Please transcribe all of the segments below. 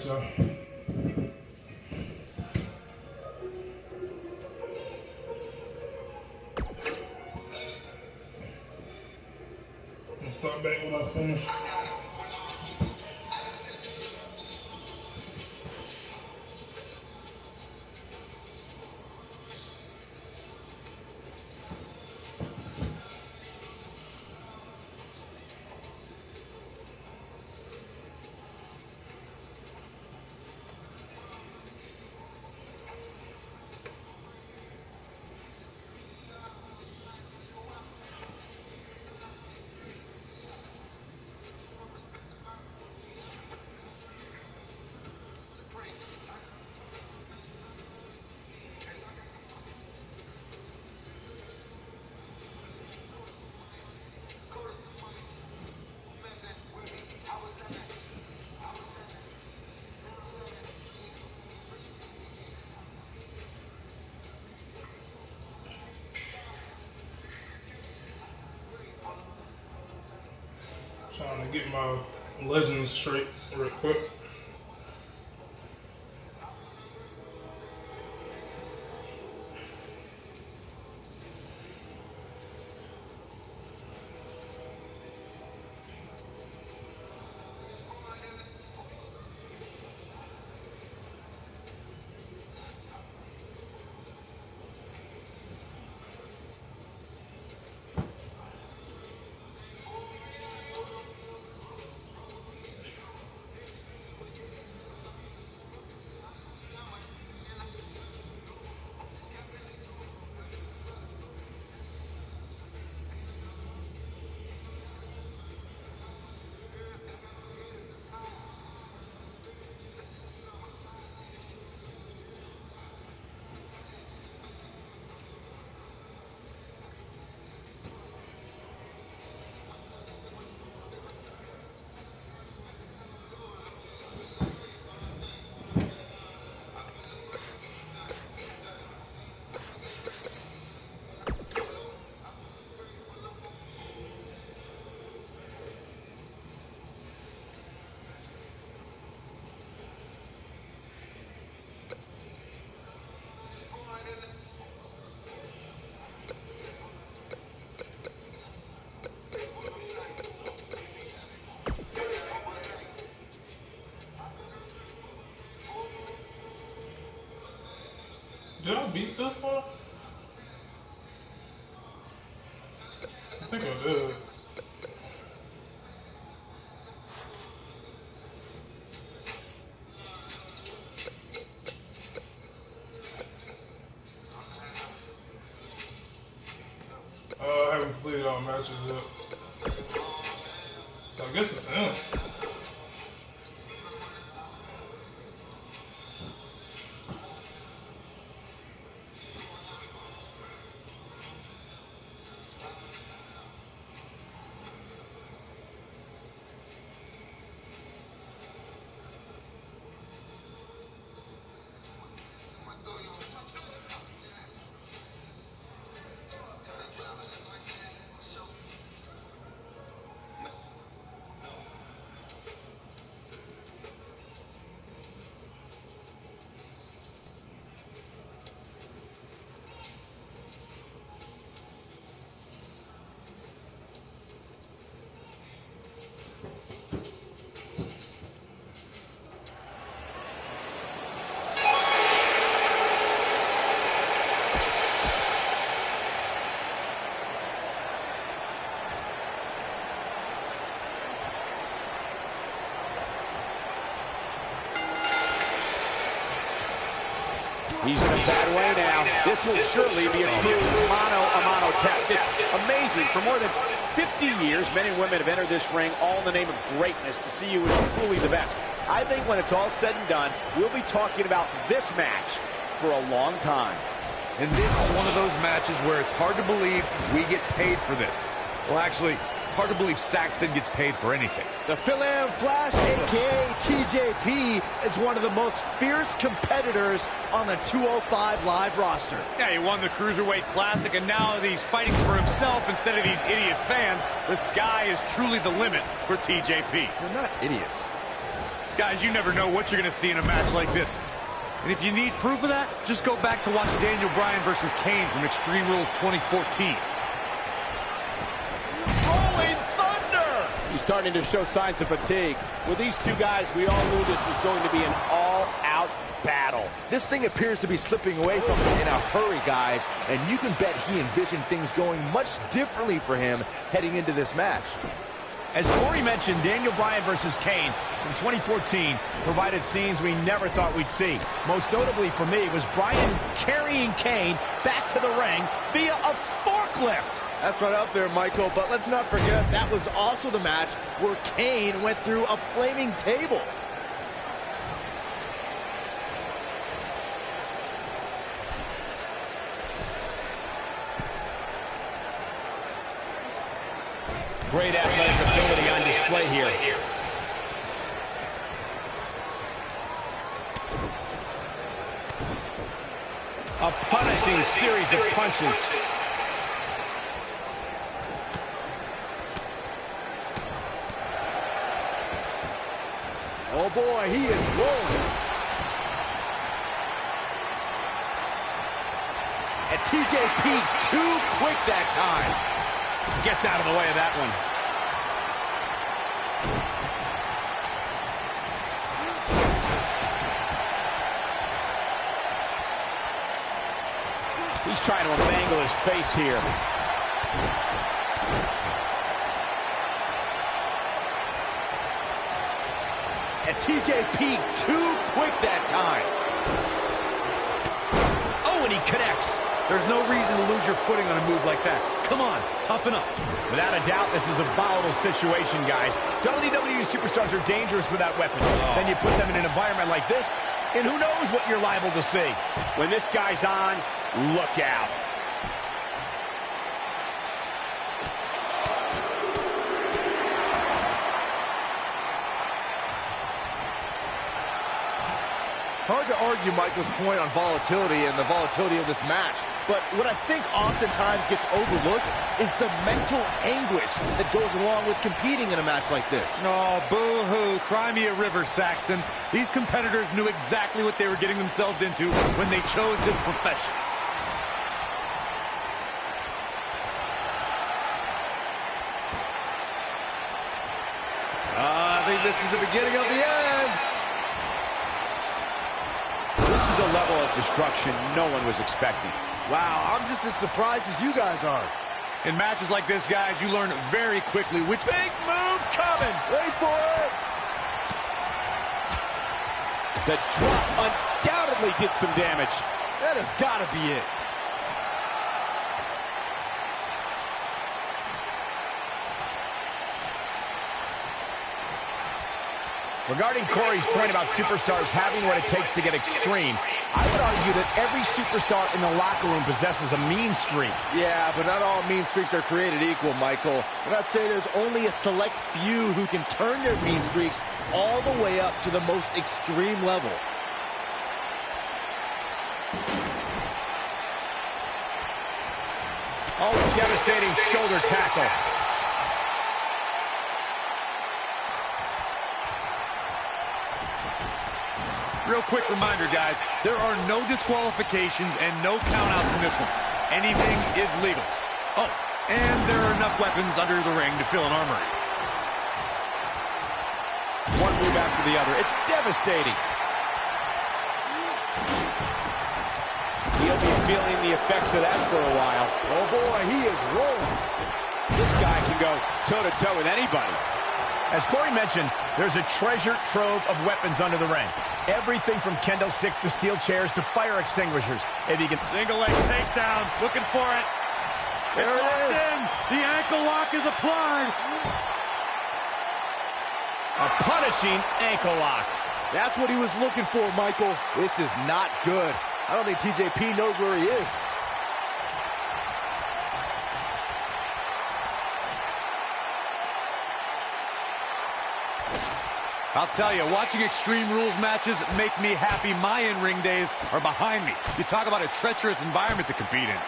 y'all. And start back when I finish. Trying to get my legends straight real quick. Did I beat this one? I think I did. I haven't completed all matches yet. So I guess it's him. He's in a bad way now. This will surely be a true mano-a-mano test. It's amazing. For more than 50 years, men and women have entered this ring all in the name of greatness to see who is truly the best. I think when it's all said and done, we'll be talking about this match for a long time. And this is one of those matches where it's hard to believe we get paid for this. Well, actually, hard to believe Saxton gets paid for anything. The Phil-Am Flash, a.k.a. TJP, is one of the most fierce competitors on the 205 Live roster. Yeah, he won the Cruiserweight Classic, and now he's fighting for himself instead of these idiot fans. The sky is truly the limit for TJP. They're not idiots. Guys, you never know what you're going to see in a match like this. And if you need proof of that, just go back to watch Daniel Bryan versus Kane from Extreme Rules 2014. Rolling Thunder! He's starting to show signs of fatigue. With these two guys, we all knew this was going to be an all-out battle. This thing appears to be slipping away from him in a hurry, guys, and you can bet he envisioned things going much differently for him heading into this match. As Corey mentioned, Daniel Bryan versus Kane from 2014 provided scenes we never thought we'd see. Most notably for me was Bryan carrying Kane back to the ring via a forklift. That's right up there, Michael, but let's not forget that was also the match where Kane went through a flaming table. Great athletic ability on display here. A punishing series of punches. Oh boy, he is rolling. And TJP too quick that time. Gets out of the way of that one. He's trying to mangle his face here. And TJP too quick that time. Oh, and he connects. There's no reason to lose your footing on a move like that. Come on, toughen up. Without a doubt, this is a volatile situation, guys. WWE superstars are dangerous with that weapon. Then you put them in an environment like this, and who knows what you're liable to see. When this guy's on, look out. Hard to argue Michael's point on volatility and the volatility of this match. But what I think oftentimes gets overlooked is the mental anguish that goes along with competing in a match like this. Oh, boo-hoo. Cry me a river, Saxton. These competitors knew exactly what they were getting themselves into when they chose this profession. I think this is the beginning of the end. This is a level of destruction no one was expecting. Wow, I'm just as surprised as you guys are. In matches like this, guys, you learn very quickly which Big move coming. Wait for it. The drop undoubtedly did some damage. That has got to be it. Regarding Corey's point about superstars having what it takes to get extreme, I would argue that every superstar in the locker room possesses a mean streak. Yeah, but not all mean streaks are created equal, Michael. And I'd say there's only a select few who can turn their mean streaks all the way up to the most extreme level. Oh, devastating shoulder tackle. Real quick reminder, guys, there are no disqualifications and no countouts in this one. Anything is legal. Oh, and there are enough weapons under the ring to fill an armory. One move after the other. It's devastating. He'll be feeling the effects of that for a while. Oh boy, he is rolling. This guy can go toe-to-toe with anybody. As Corey mentioned, there's a treasure trove of weapons under the ring. Everything from kendo sticks to steel chairs to fire extinguishers. If you can... Single leg takedown, looking for it. There It's it locked is. in. The ankle lock is applied. A punishing ankle lock. That's what he was looking for, Michael. This is not good. I don't think TJP knows where he is. I'll tell you, watching Extreme Rules matches make me happy my in-ring days are behind me. You talk about a treacherous environment to compete in.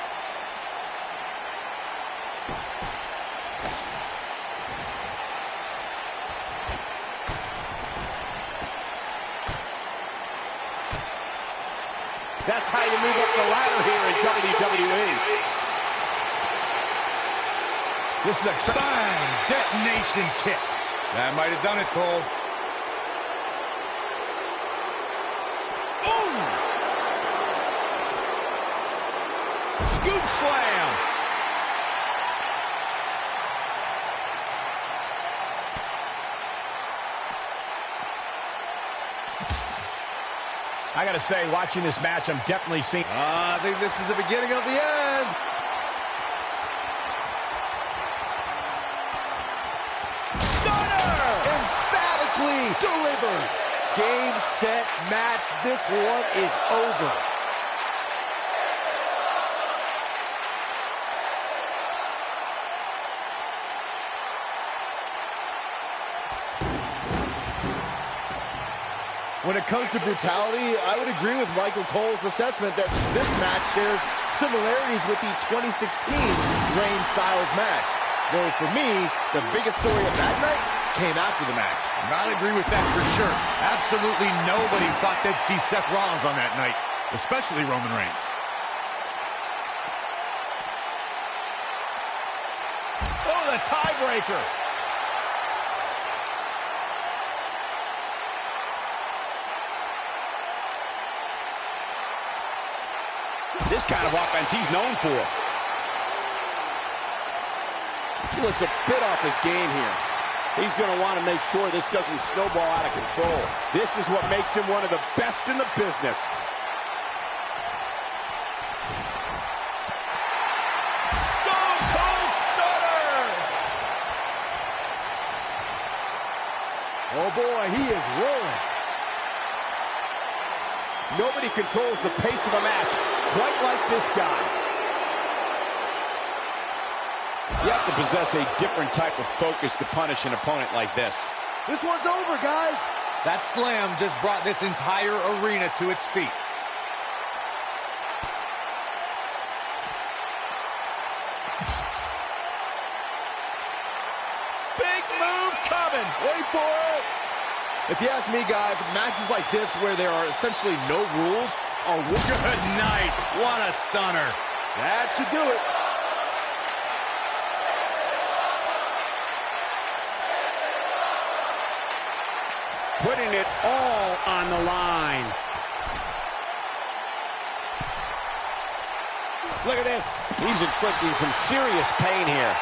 That's how you move up the ladder here in WWE. This is a fine detonation kick. That might have done it, Cole. Ooh! Scoop slam. I gotta say, watching this match, I'm definitely seeing... I think this is the beginning of the end. Stunner! Emphatically delivered. Game, set, match. This one is over. When it comes to brutality, I would agree with Michael Cole's assessment that this match shares similarities with the 2016 Reign Styles match. Though for me, the biggest story of that night came after the match. I'd agree with that for sure. Absolutely nobody thought they'd see Seth Rollins on that night, especially Roman Reigns. Oh, the tiebreaker. This kind of offense he's known for. He looks a bit off his game here. He's going to want to make sure this doesn't snowball out of control. This is what makes him one of the best in the business. Stone Cold Stunner! Oh boy, he is rolling. Nobody controls the pace of a match quite like this guy. You have to possess a different type of focus to punish an opponent like this. This one's over, guys. That slam just brought this entire arena to its feet. Big move coming. Wait for it. If you ask me, guys, matches like this where there are essentially no rules are... Good night. What a stunner. That should do it. Putting it all on the line. Look at this. He's inflicting some serious pain here.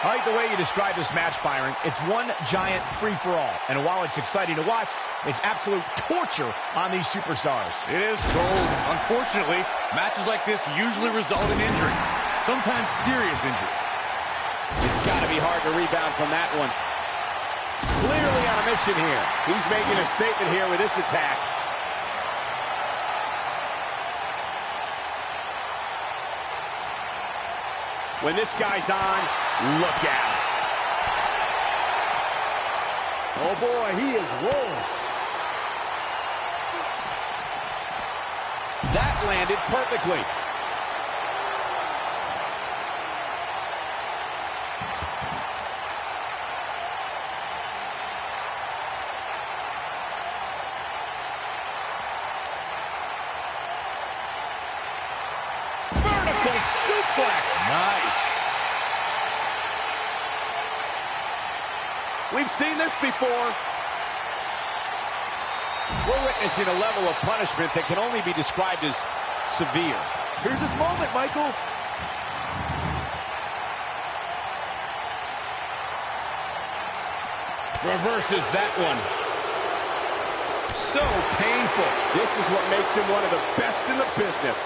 I like the way you describe this match, Byron. It's one giant free-for-all. And while it's exciting to watch, it's absolute torture on these superstars. It is cold. Unfortunately, matches like this usually result in injury, sometimes serious injury. It's got to be hard to rebound from that one. Clearly on a mission here. He's making a statement here with this attack. When this guy's on, look out. Oh boy, he is rolling. That landed perfectly. Vertical suplex. Nice. We've seen this before. We're witnessing a level of punishment that can only be described as severe. Here's his moment, Michael. Reverses that one. So painful. This is what makes him one of the best in the business.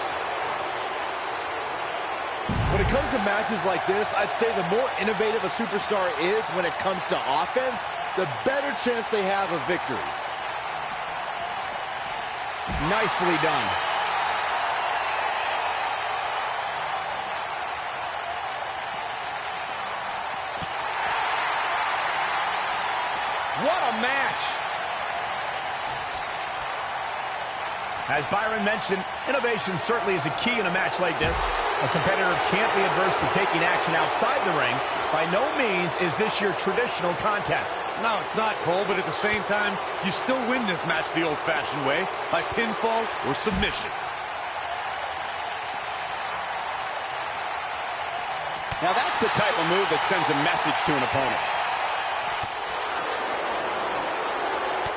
When it comes to matches like this, I'd say the more innovative a superstar is when it comes to offense, the better chance they have of victory. Nicely done. What a match! As Byron mentioned, innovation certainly is a key in a match like this. A competitor can't be adverse to taking action outside the ring. By no means is this your traditional contest. No, it's not, Cole, but at the same time, you still win this match the old-fashioned way, by pinfall or submission. Now that's the type of move that sends a message to an opponent.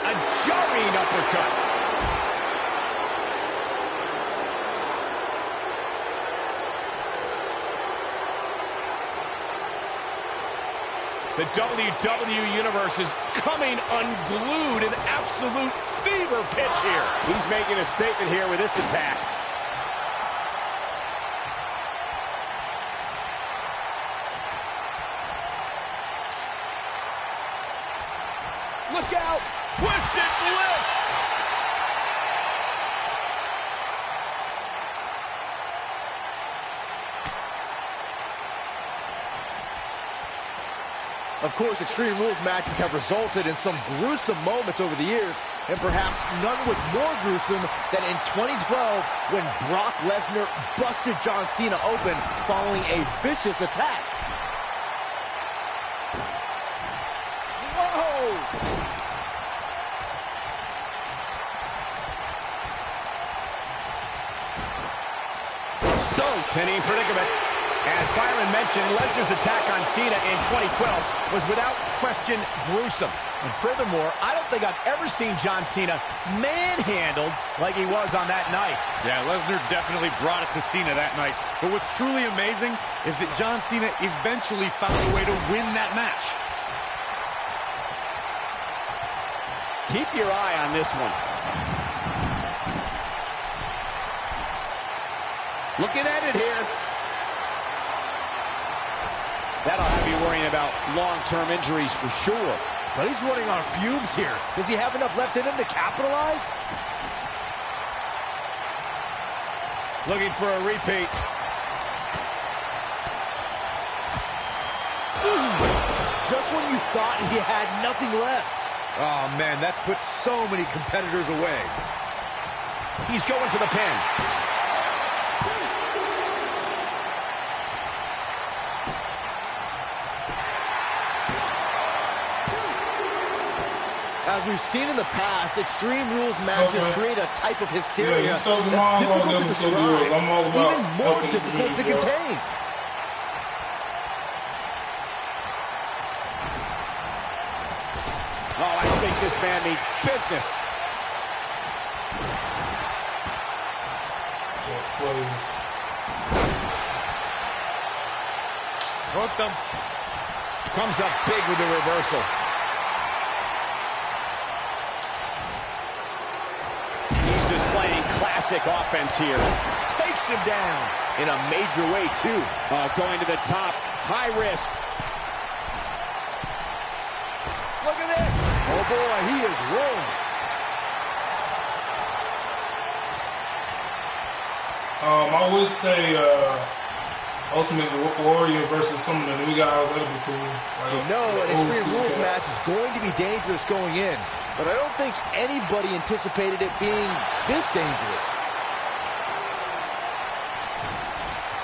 A jarring uppercut. The WWE Universe is coming unglued, an absolute fever pitch here. He's making a statement here with this attack. Look out! Twisted Bliss! Of course, Extreme Rules matches have resulted in some gruesome moments over the years, and perhaps none was more gruesome than in 2012 when Brock Lesnar busted John Cena open following a vicious attack. Whoa! So, penny predicament. As Byron mentioned, Lesnar's attack on Cena in 2012 was without question gruesome. And furthermore, I don't think I've ever seen John Cena manhandled like he was on that night. Yeah, Lesnar definitely brought it to Cena that night. But what's truly amazing is that John Cena eventually found a way to win that match. Keep your eye on this one. Looking at it here. That'll have you worrying about long-term injuries for sure. But he's running on fumes here. Does he have enough left in him to capitalize? Looking for a repeat. Just when you thought he had nothing left. Oh, man, that's put so many competitors away. He's going for the pin. As we've seen in the past, Extreme Rules matches create a type of hysteria that's difficult to describe, even more difficult to contain. Oh, I think this man needs business. Hooked him. Comes up big with the reversal. Displaying classic offense here. Takes him down in a major way, too. Going to the top. High risk. Look at this. Oh, boy, he is rolling. I would say Ultimate Warrior versus some of the new guys. That'd be cool. Like, you know, an Extreme Rules match is going to be dangerous going in. But I don't think anybody anticipated it being this dangerous.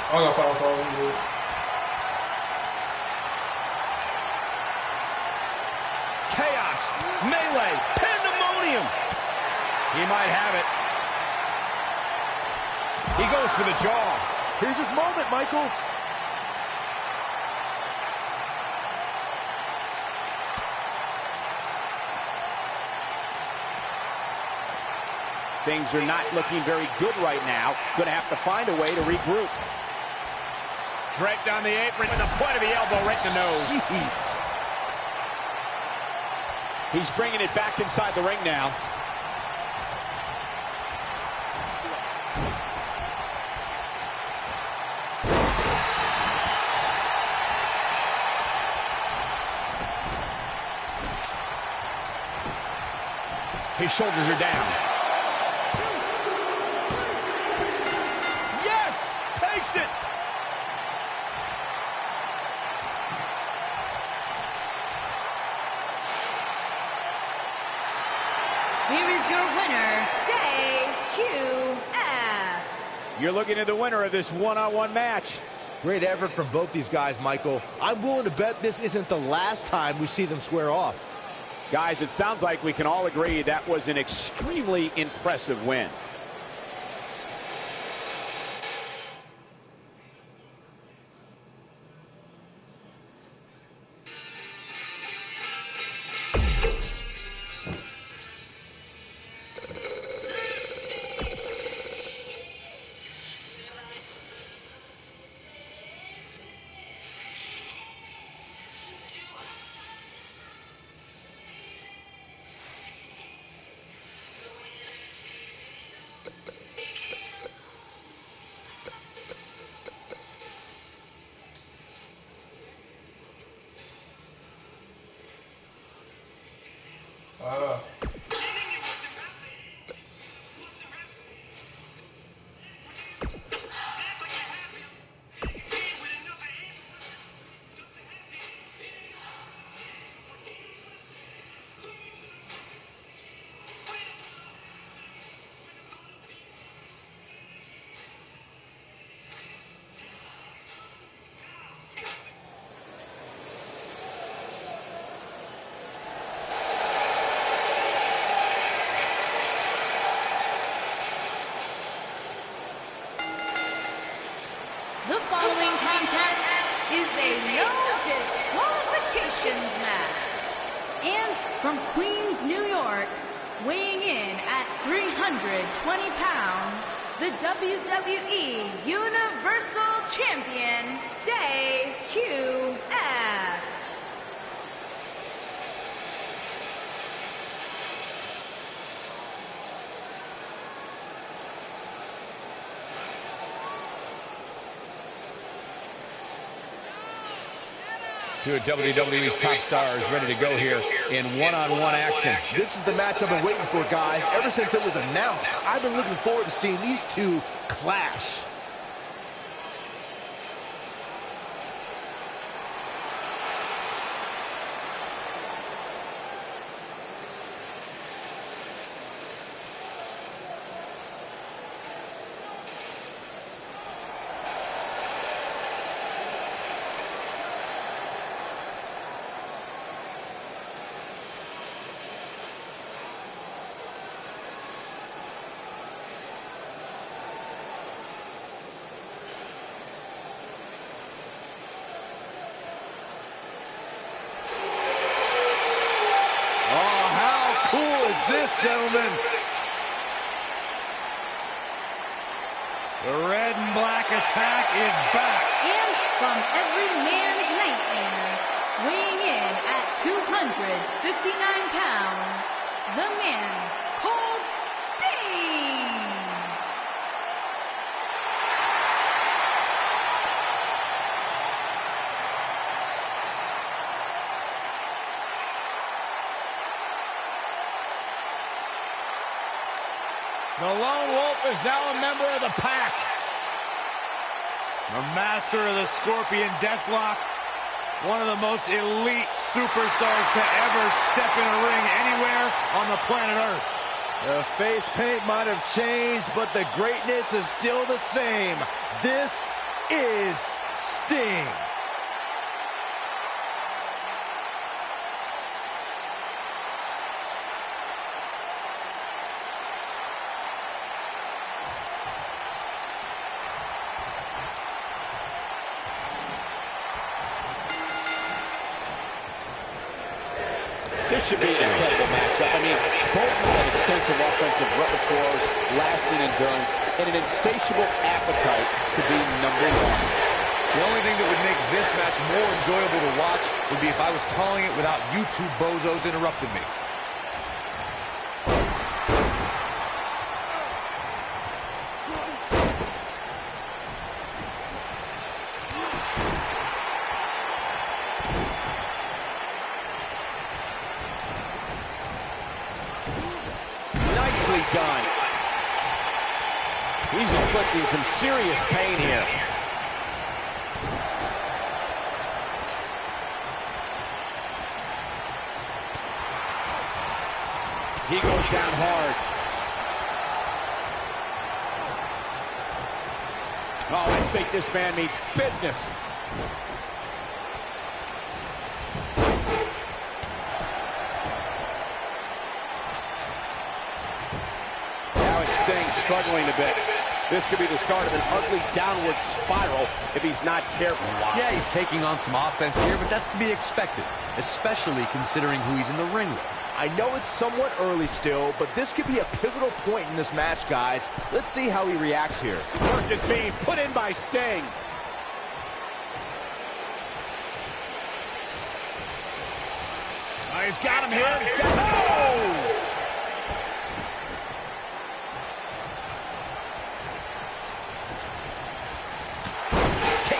I got 5,000 good. Chaos, melee, pandemonium. He might have it. He goes for the jaw. Here's his moment, Michael. Things are not looking very good right now. Going to have to find a way to regroup. Draped down the apron with the point of the elbow right in the nose. Jeez. He's bringing it back inside the ring now. His shoulders are down. Yes! Takes it! Here is your winner, DQF. You're looking at the winner of this one-on-one match. Great effort from both these guys, Michael. I'm willing to bet this isn't the last time we see them square off. Guys, it sounds like we can all agree that was an extremely impressive win. The following contest is a no disqualifications match. And from Queens, New York, weighing in at 320 pounds, the WWE Universal Champion, Wwe2k19. Two of WWE's top stars ready to go here in one-on-one action. This is the match I've been waiting for, guys. Ever since it was announced, I've been looking forward to seeing these two clash. This, gentlemen. The red and black attack is back. And from every man's nightmare, weighing in at 259 pounds, the man called Sting. The Lone Wolf is now a member of the Pack. The master of the Scorpion Deathlock. One of the most elite superstars to ever step in a ring anywhere on the planet Earth. The face paint might have changed, but the greatness is still the same. This is Sting. This should be an incredible matchup. I mean, both men have extensive offensive repertoires, lasting endurance, and an insatiable appetite to be number one. The only thing that would make this match more enjoyable to watch would be if I was calling it without you two bozos interrupting me. Done. He's inflicting some serious pain here. He goes down hard. Oh, I think this man means business. Sting struggling a bit. This could be the start of an ugly downward spiral if he's not careful. Yeah, he's taking on some offense here, but that's to be expected, especially considering who he's in the ring with. I know it's somewhat early still, but this could be a pivotal point in this match, guys. Let's see how he reacts here. Work is being put in by Sting. Oh, he's got him here. He's got him. Oh!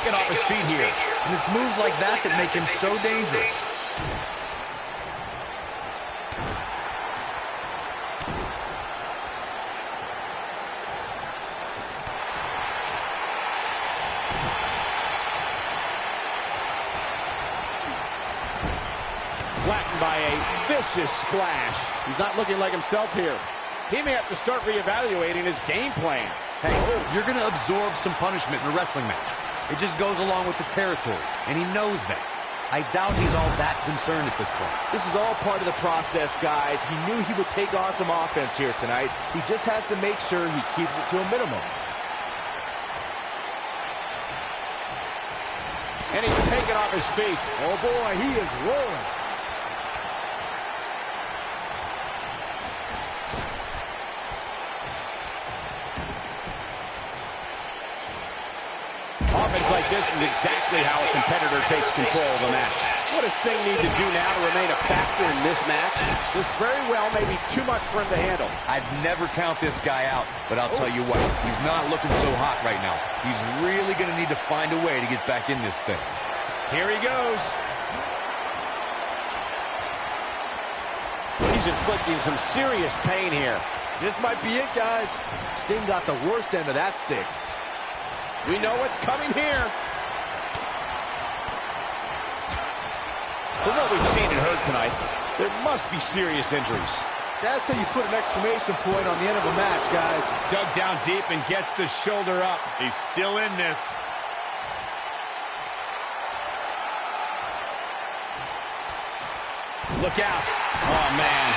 Off his feet here. And it's moves like that that make him so dangerous. flattened by a vicious splash. He's not looking like himself here. He may have to start reevaluating his game plan. Hey, you're going to absorb some punishment in a wrestling match. It just goes along with the territory, and he knows that. I doubt he's all that concerned at this point. This is all part of the process, guys. He knew he would take on some offense here tonight. He just has to make sure he keeps it to a minimum. And he's taken off his feet. Oh, boy, he is rolling. Offense like this is exactly how a competitor takes control of a match. What does Sting need to do now to remain a factor in this match? This very well may be too much for him to handle. I'd never count this guy out, but I'll tell you what, he's not looking so hot right now. He's really going to need to find a way to get back in this thing. Here he goes. He's inflicting some serious pain here. This might be it, guys. Sting got the worst end of that stick. We know what's coming here. From what we've seen and heard tonight, there must be serious injuries. That's how you put an exclamation point on the end of a match, guys. Dug down deep and gets the shoulder up. He's still in this. Look out. Oh, man.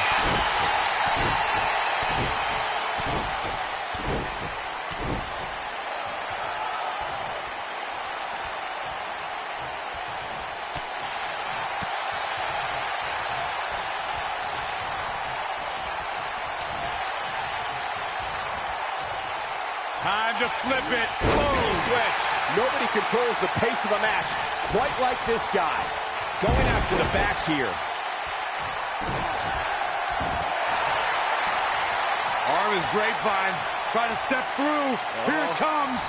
Time to flip it. Boom, switch. Nobody controls the pace of a match quite like this guy. Going after the back here. Arm is grapevine. Trying to step through. Here it comes.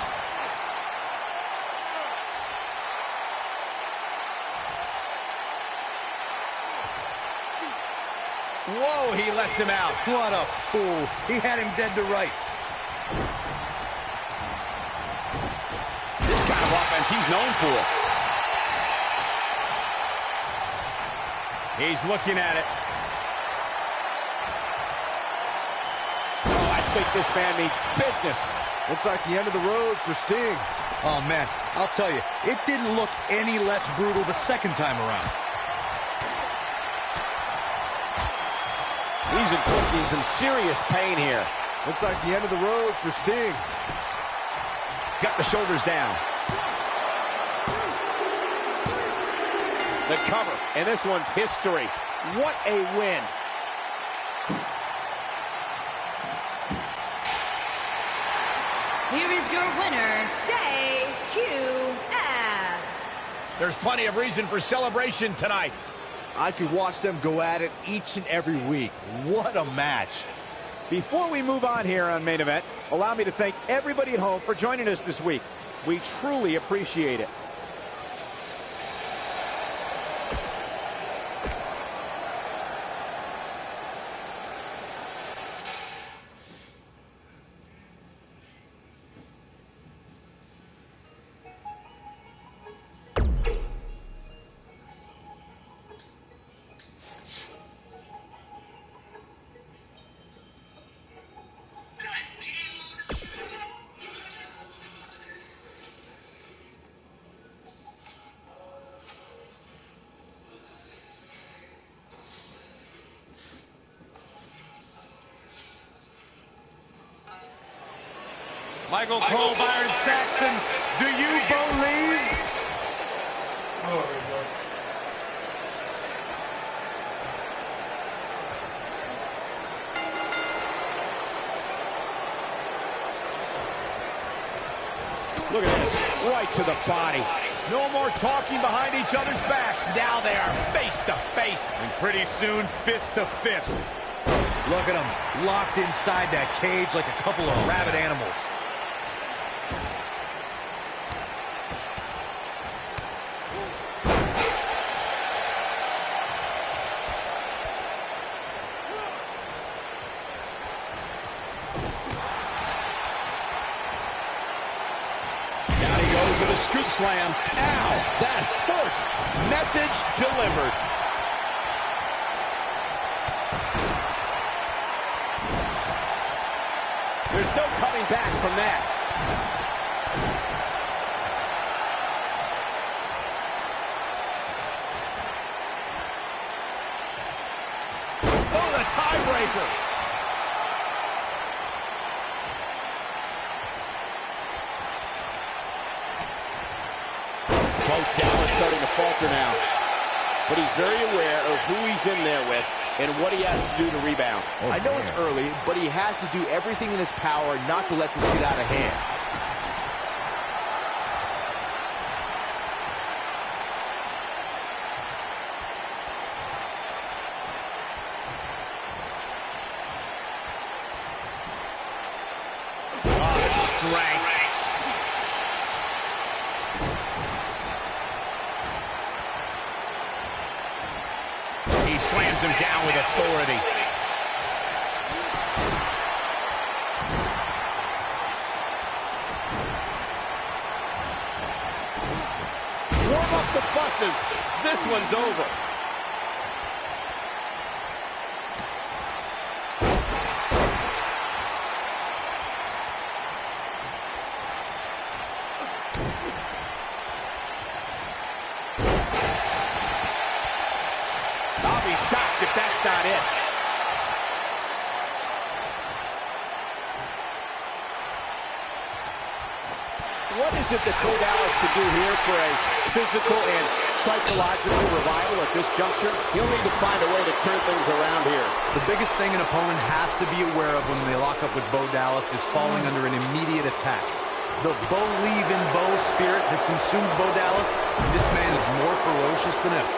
Whoa, he lets him out. What a fool. He had him dead to rights. This kind of offense he's known for. He's looking at it. Oh, I think this man means business. Looks like the end of the road for Sting. Oh, man, I'll tell you, it didn't look any less brutal the second time around. He's inflicting some serious pain here. Looks like the end of the road for Sting. Got the shoulders down. The cover, and this one's history. What a win. Here is your winner, DQF. There's plenty of reason for celebration tonight. I could watch them go at it each and every week. What a match. Before we move on here on Main Event, allow me to thank everybody at home for joining us this week. We truly appreciate it. Michael Cole, Byron Saxton, do you believe? Oh, there you go. Look at this, right to the body. No more talking behind each other's backs. Now they are face to face. And pretty soon, fist to fist. Look at them, locked inside that cage like a couple of rabid animals. Down he goes with a scoop slam. Ow, that hurt. Message delivered. coming back from that. Oh, the tiebreaker. Dallas starting to falter now. But he's very aware of who he's in there with and what he has to do to rebound. I know it's early, but he has to do everything in his power not to let this get out of hand. Strength. He slams him down with authority. Warm up the buses. This one's over. I'll be shocked if that's not it. What is it that Bo Dallas can do here for a physical and psychological revival at this juncture? He'll need to find a way to turn things around here. The biggest thing an opponent has to be aware of when they lock up with Bo Dallas is falling under an immediate attack. The believe in Bo spirit has consumed Bo Dallas, and this man is more ferocious than ever.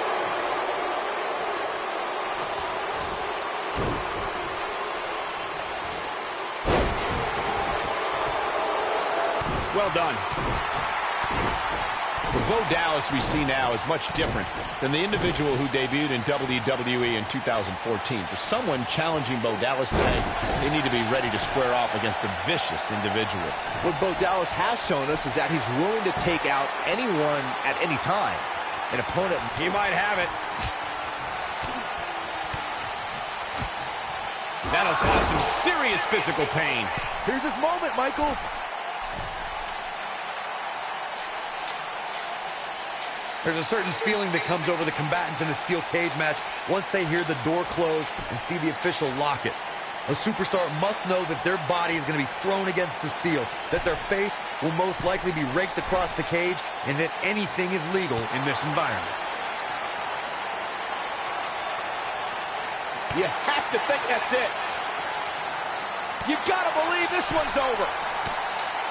Well done. The Bo Dallas we see now is much different than the individual who debuted in WWE in 2014. For someone challenging Bo Dallas today, they need to be ready to square off against a vicious individual. What Bo Dallas has shown us is that he's willing to take out anyone at any time. An opponent... He might have it. That'll cause some serious physical pain. Here's his moment, Michael. There's a certain feeling that comes over the combatants in a steel cage match once they hear the door close and see the official lock it. A superstar must know that their body is going to be thrown against the steel, that their face will most likely be raked across the cage, and that anything is legal in this environment. You have to think that's it. You gotta believe this one's over.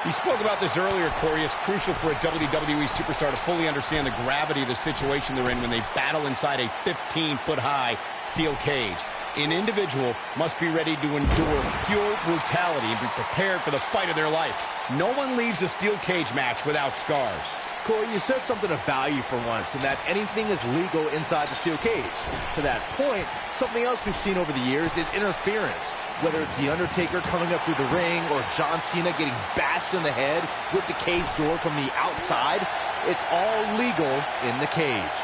You spoke about this earlier, Corey. It's crucial for a WWE superstar to fully understand the gravity of the situation they're in when they battle inside a 15-foot-high steel cage. An individual must be ready to endure pure brutality and be prepared for the fight of their life. No one leaves a steel cage match without scars. Corey, you said something of value for once, and that anything is legal inside the steel cage. To that point, something else we've seen over the years is interference. Whether it's The Undertaker coming up through the ring or John Cena getting bashed in the head with the cage door from the outside, it's all legal in the cage.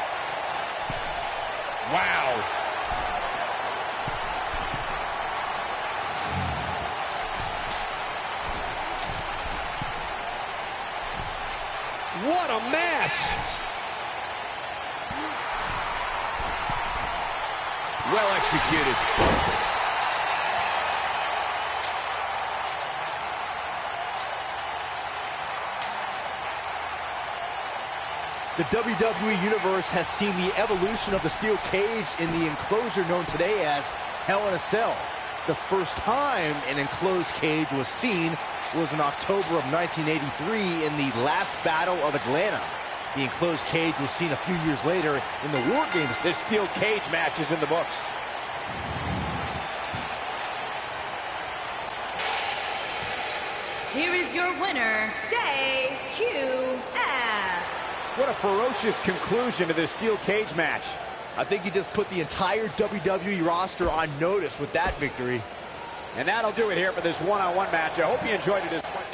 Wow. What a match! Well executed. The WWE Universe has seen the evolution of the steel cage in the enclosure known today as Hell in a Cell. The first time an enclosed cage was seen was in October of 1983 in the last Battle of Atlanta. The enclosed cage was seen a few years later in the War Games. This steel cage match is in the books. Here is your winner, Wwe2k19. What a ferocious conclusion to this steel cage match. I think he just put the entire WWE roster on notice with that victory. And that'll do it here for this one-on-one match. I hope you enjoyed it as much.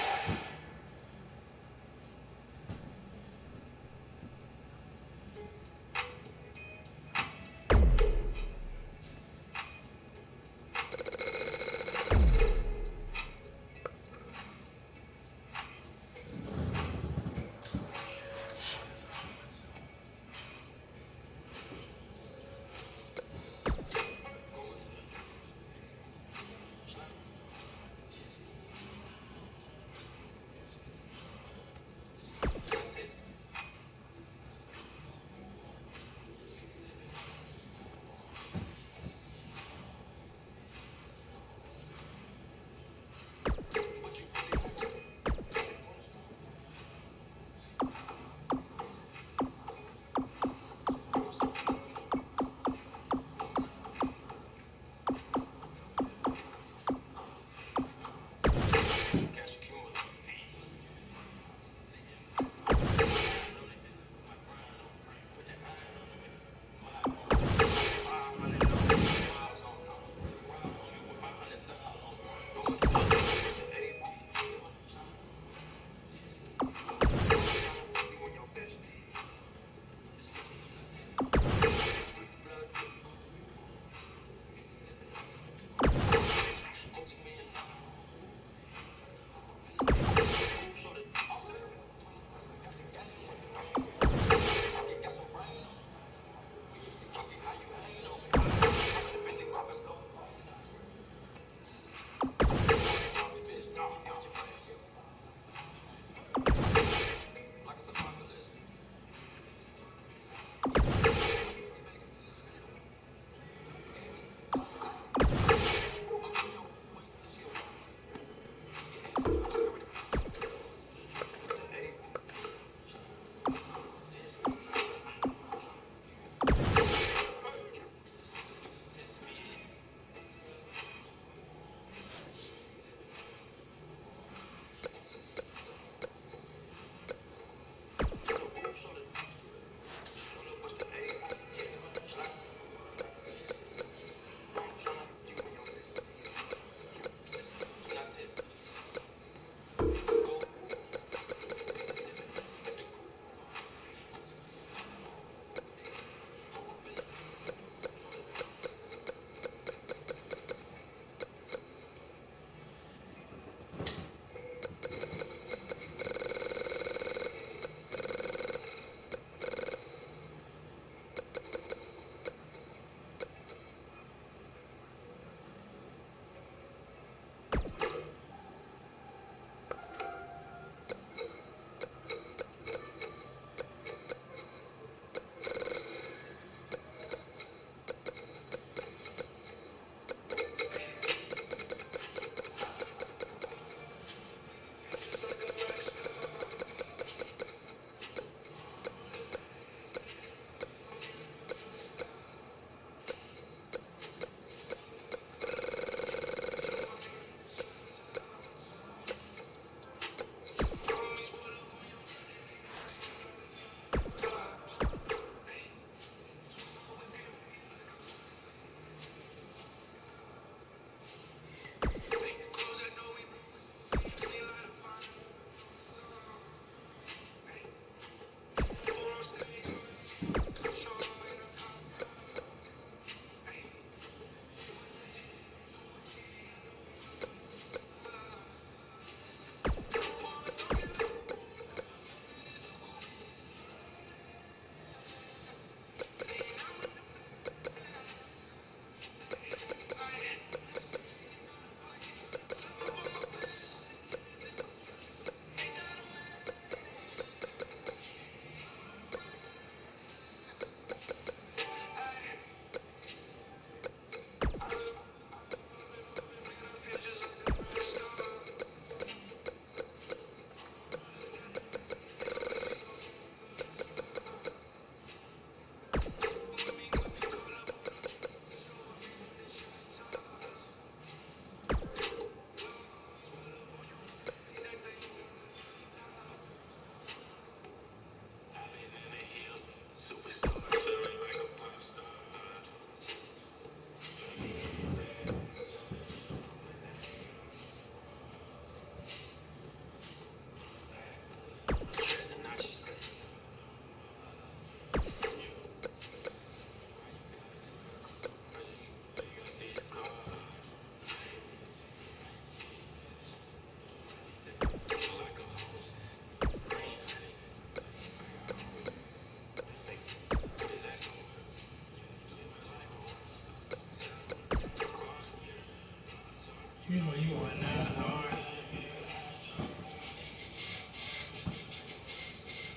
You know you are not hard.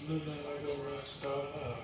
Living like a rock star.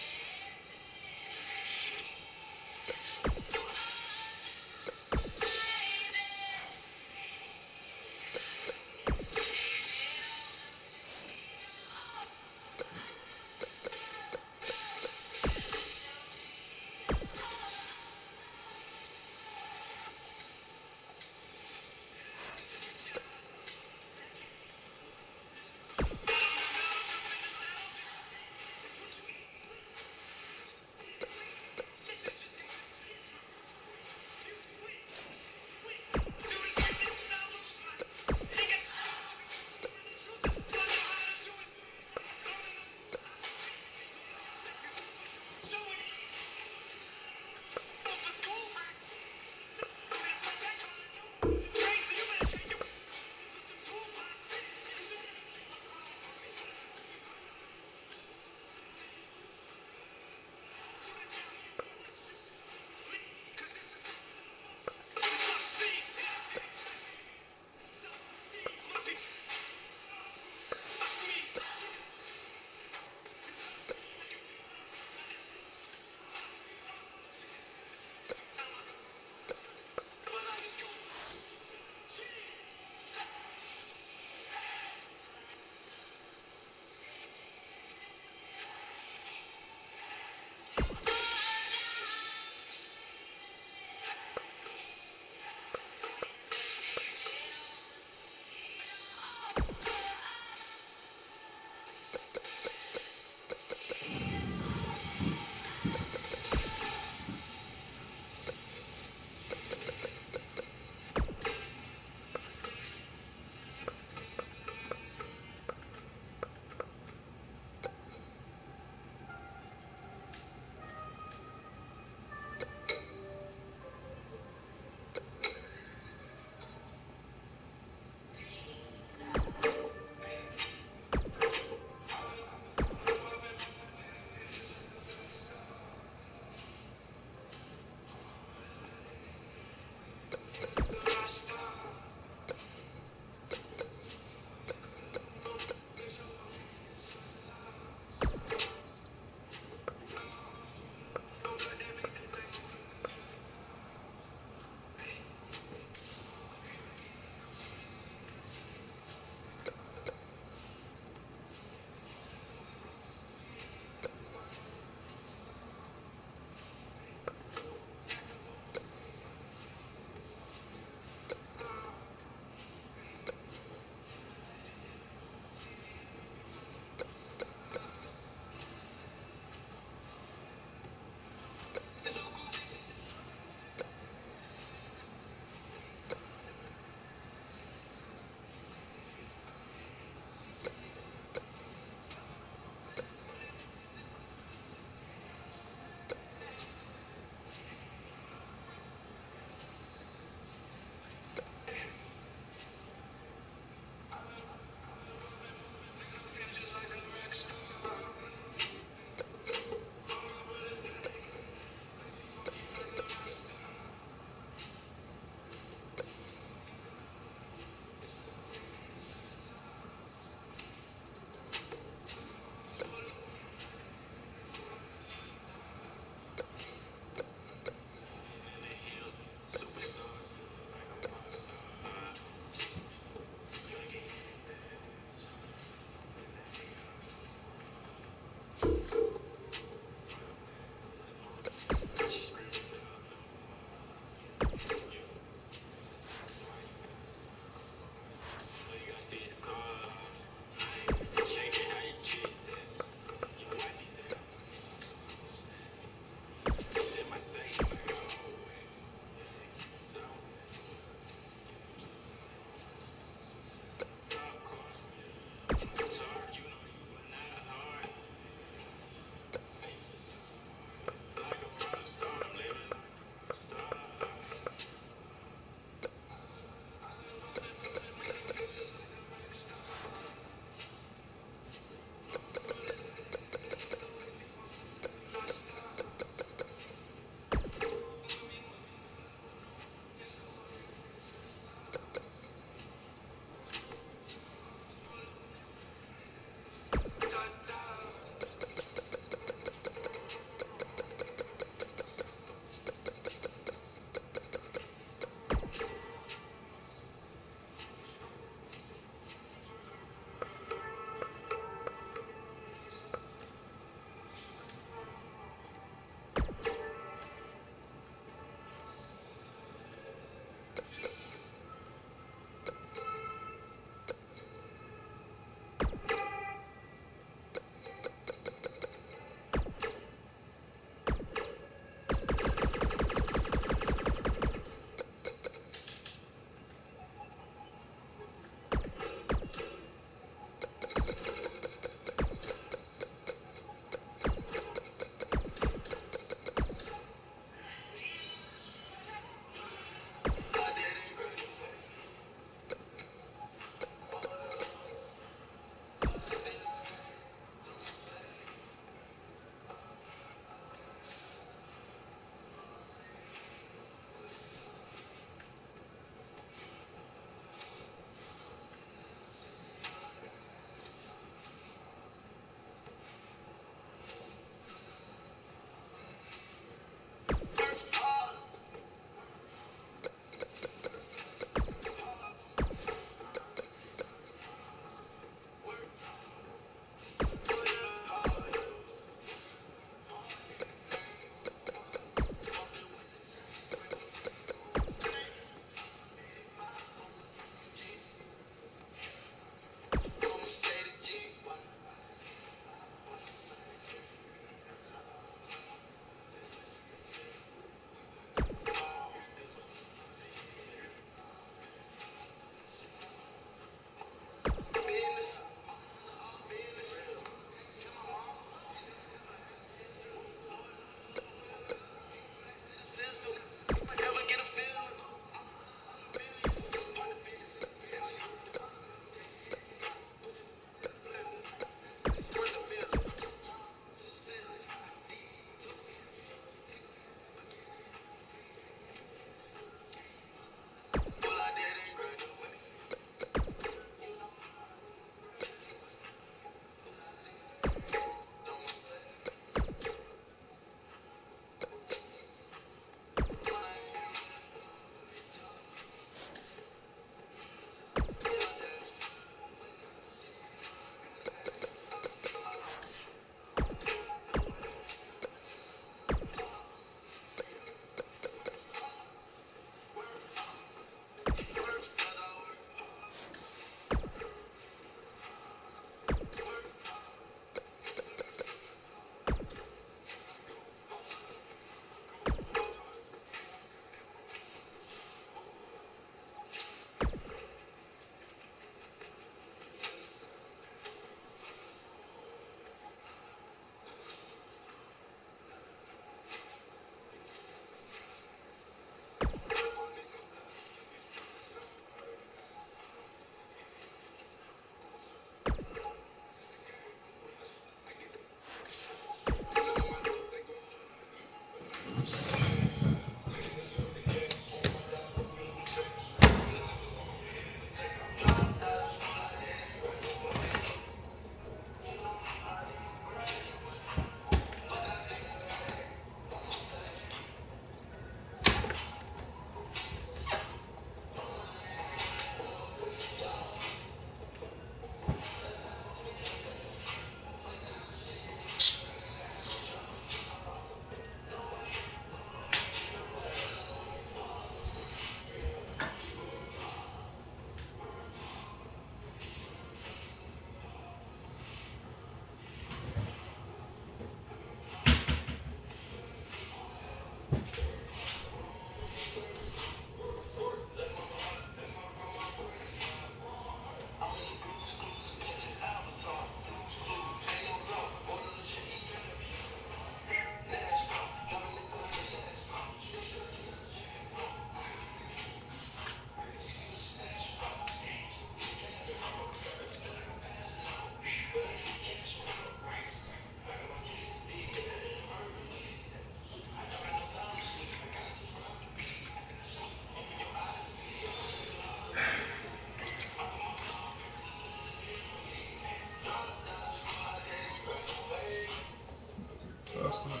Justin.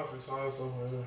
perfect size over here.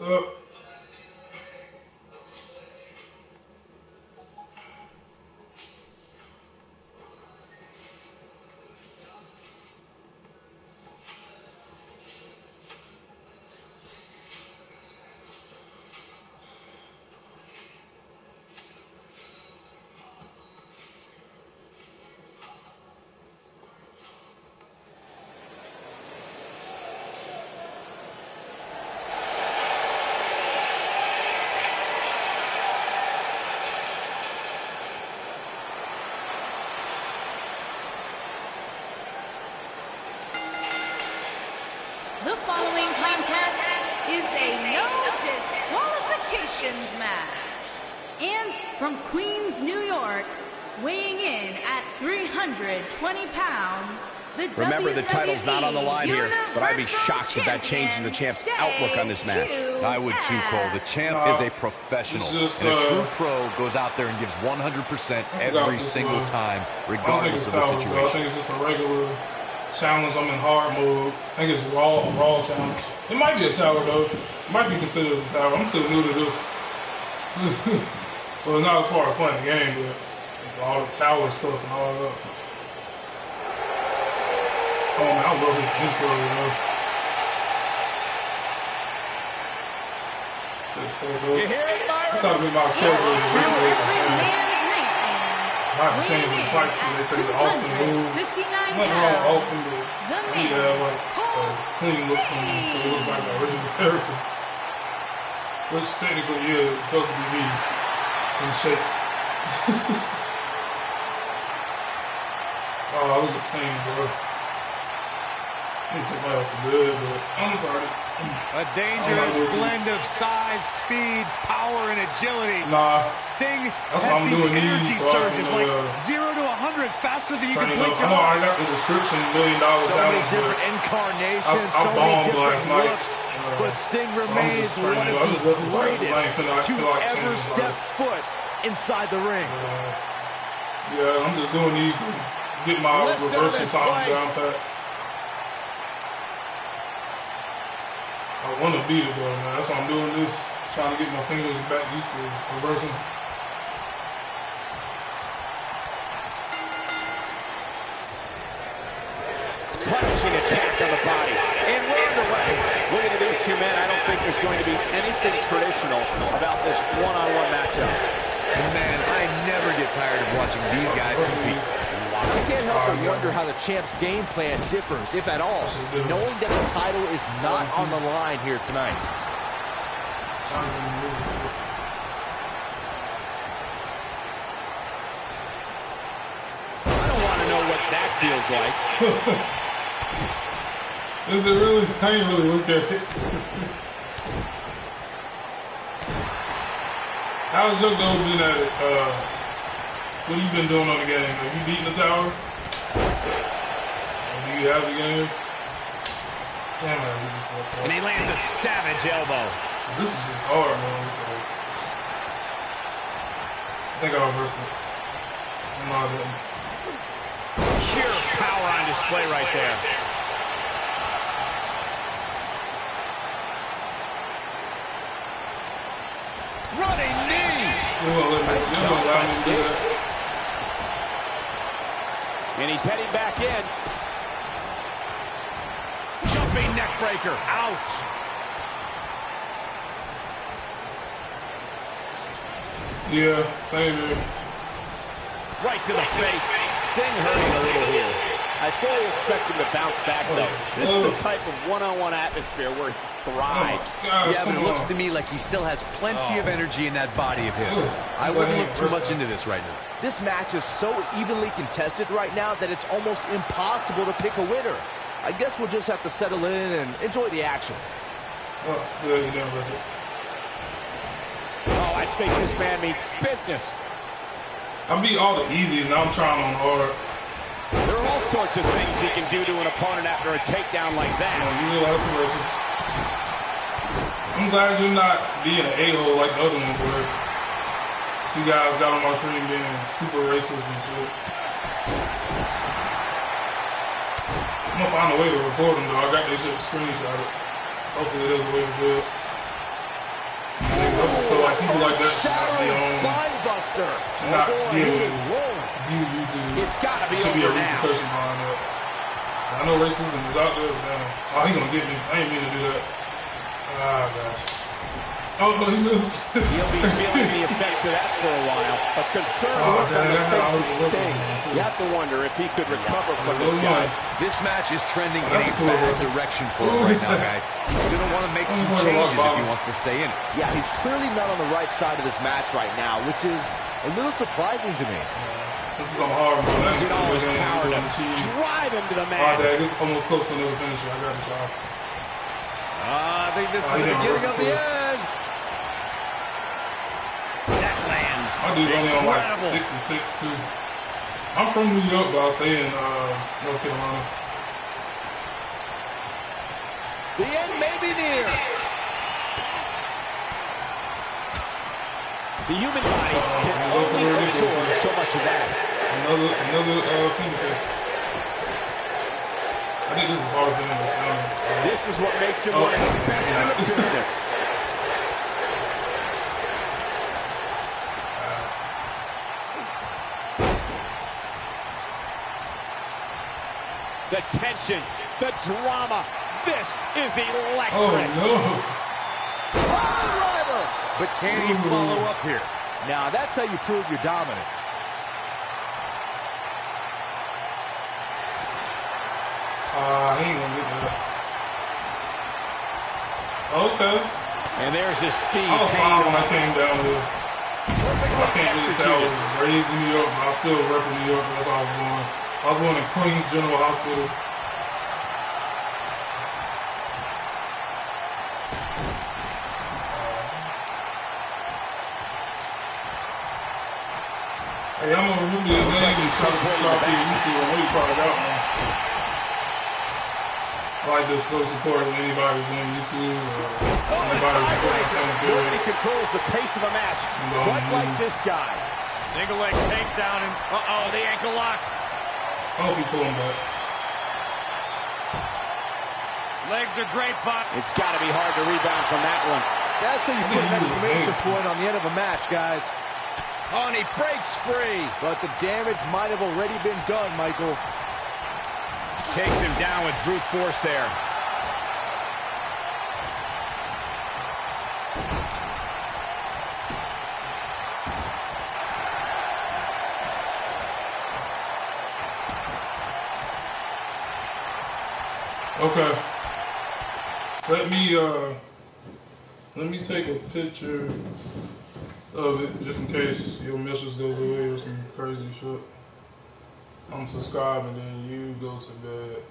up? The following contest is a no disqualifications match. And from Queens, New York, weighing in at 320 pounds, Remember, the title's not on the line here, but I'd be shocked if that changes the champ's outlook on this match. I would too, Cole. The champ is a professional, and a true pro goes out there and gives 100% every single time, regardless of the situation. I think it's just a regular challenge. I'm in hard mode. I think it's raw challenge. It might be a tower though. It might be considered as a tower. I'm still new to this. Well, not as far as playing the game, but all the tower stuff and all that. Oh man, I love this intro, you know. You hear it, Byron? I'm talking about characters originally. I have to change the types because they say the Austin moves. Nothing wrong with Austin, but I need to have like a clean look to me so it looks like the original character. Which technically is supposed to be me in shape. Oh, look at this thing, bro. I need to take my ass for good, but I'm retarded. A dangerous blend of size, speed, power, and agility. Nah. Sting That's has why I'm these doing energy these, so surges, I can, like 0 to 100 faster than you can Turn it blink up. your I know I eyes. got the description, $1 million So many challenge, different but incarnations, I so many bombed different last night. looks, but Sting so I'm remains just one training. I of just the left the title because I ain't greatest feel to like ever changing step life. foot inside the ring. Yeah, I'm just doing these to get my Let's start reversal this time place. down pat. I want to beat it though, man. That's why I'm doing this. Trying to get my fingers back used to reversing. Punishing attack on the body. And we're underway. Looking at these two men, I don't think there's going to be anything traditional about this one-on-one matchup. And man, I never get tired of watching these guys compete. I can't help but wonder how the champ's game plan differs, if at all, knowing that the title is not on the line here tonight. I don't want to know what that feels like. Is it really? I ain't really looked at it. How's your goal been at it? What have you been doing on the game? Have you beaten the tower? Or do you have the game? Damn it, we just left that. And he lands a savage elbow. This is just hard, man. So, I think I reversed it. No, I didn't. Pure power on display right there. Running knee. You're gonna let me, you're gonna allow me to do that. And he's heading back in. Jumping neck breaker. Out. Yeah, same here. Right to the face. Sting hurting a little here. I fully expect him to bounce back, though. This is the type of one-on-one atmosphere where he thrives. Gosh, Yeah, but it come looks on. to me like he still has plenty of energy in that body of his. I wouldn't look too much into this right now. This match is so evenly contested right now that it's almost impossible to pick a winner. I guess we'll just have to settle in and enjoy the action. Oh, yeah, you didn't miss it. Oh, I think this man means business. I beat all the easies, now I'm trying on hard. There are all sorts of things he can do to an opponent after a takedown like that. You realize the lesson. I'm glad you're not being an a-hole like the other ones where two guys got on my screen being super racist and shit. I'm gonna find a way to record them though. I got this shit screenshotted. Hopefully there's a way to do it. people like that should not be on. Spine buster. Not Oh boy, be he able is to rolling. view YouTube. It's got to be There should be a over now. repercussion behind that. I know racism is out there, but damn. Oh, he gonna get me. I ain't mean to do that. Ah, gosh. Oh, no, he missed. He'll be feeling the effects of that for a while. A concerned look on the face of Sting. You have to wonder if he could recover from this, guys. This match is trending in a bad direction for him right now, guys. He's going to want to make some changes if he wants to stay in it. Yeah, he's clearly not on the right side of this match right now, which is a little surprising to me. This is on hard, bro. That's Using all his power to drive him to the mat. Oh, dang, it's almost close to another finisher. I got to try. I think this is the beginning of the end. That lands. My dude's only on like 66 too. I'm from New York, but I stay in North Carolina. The end may be near. The human body can only absorb so much of that. Another finisher. I think this is harder than the This is what makes him one of the best in the business. The tension, the drama. This is electric. Oh, no. Driver. But can he follow up here? Now, that's how you prove your dominance. He ain't gonna get that. Okay. And there's his speed. I was fine when I came down here. So I can't really say I was raised in New York, but I still rep in New York. That's how I was born. I was born in Queens General Hospital. Hey, I'm gonna remember your name and try to subscribe to your YouTube. I know you probably got one. I like this so supportive of anybody who's doing YouTube or anybody who's supporting my channel. Nobody controls the pace of a match quite like this guy. Single leg takedown and the ankle lock. I hope you pull him back. Legs are great, Pop. It's got to be hard to rebound from that one. That's how you put an exclamation point on the end of a match, guys. Oh, and he breaks free. But the damage might have already been done, Michael. Takes him down with brute force there. Okay. Let me take a picture of it just in case your message goes away or some crazy shit. I'm subscribed and then you go to bed.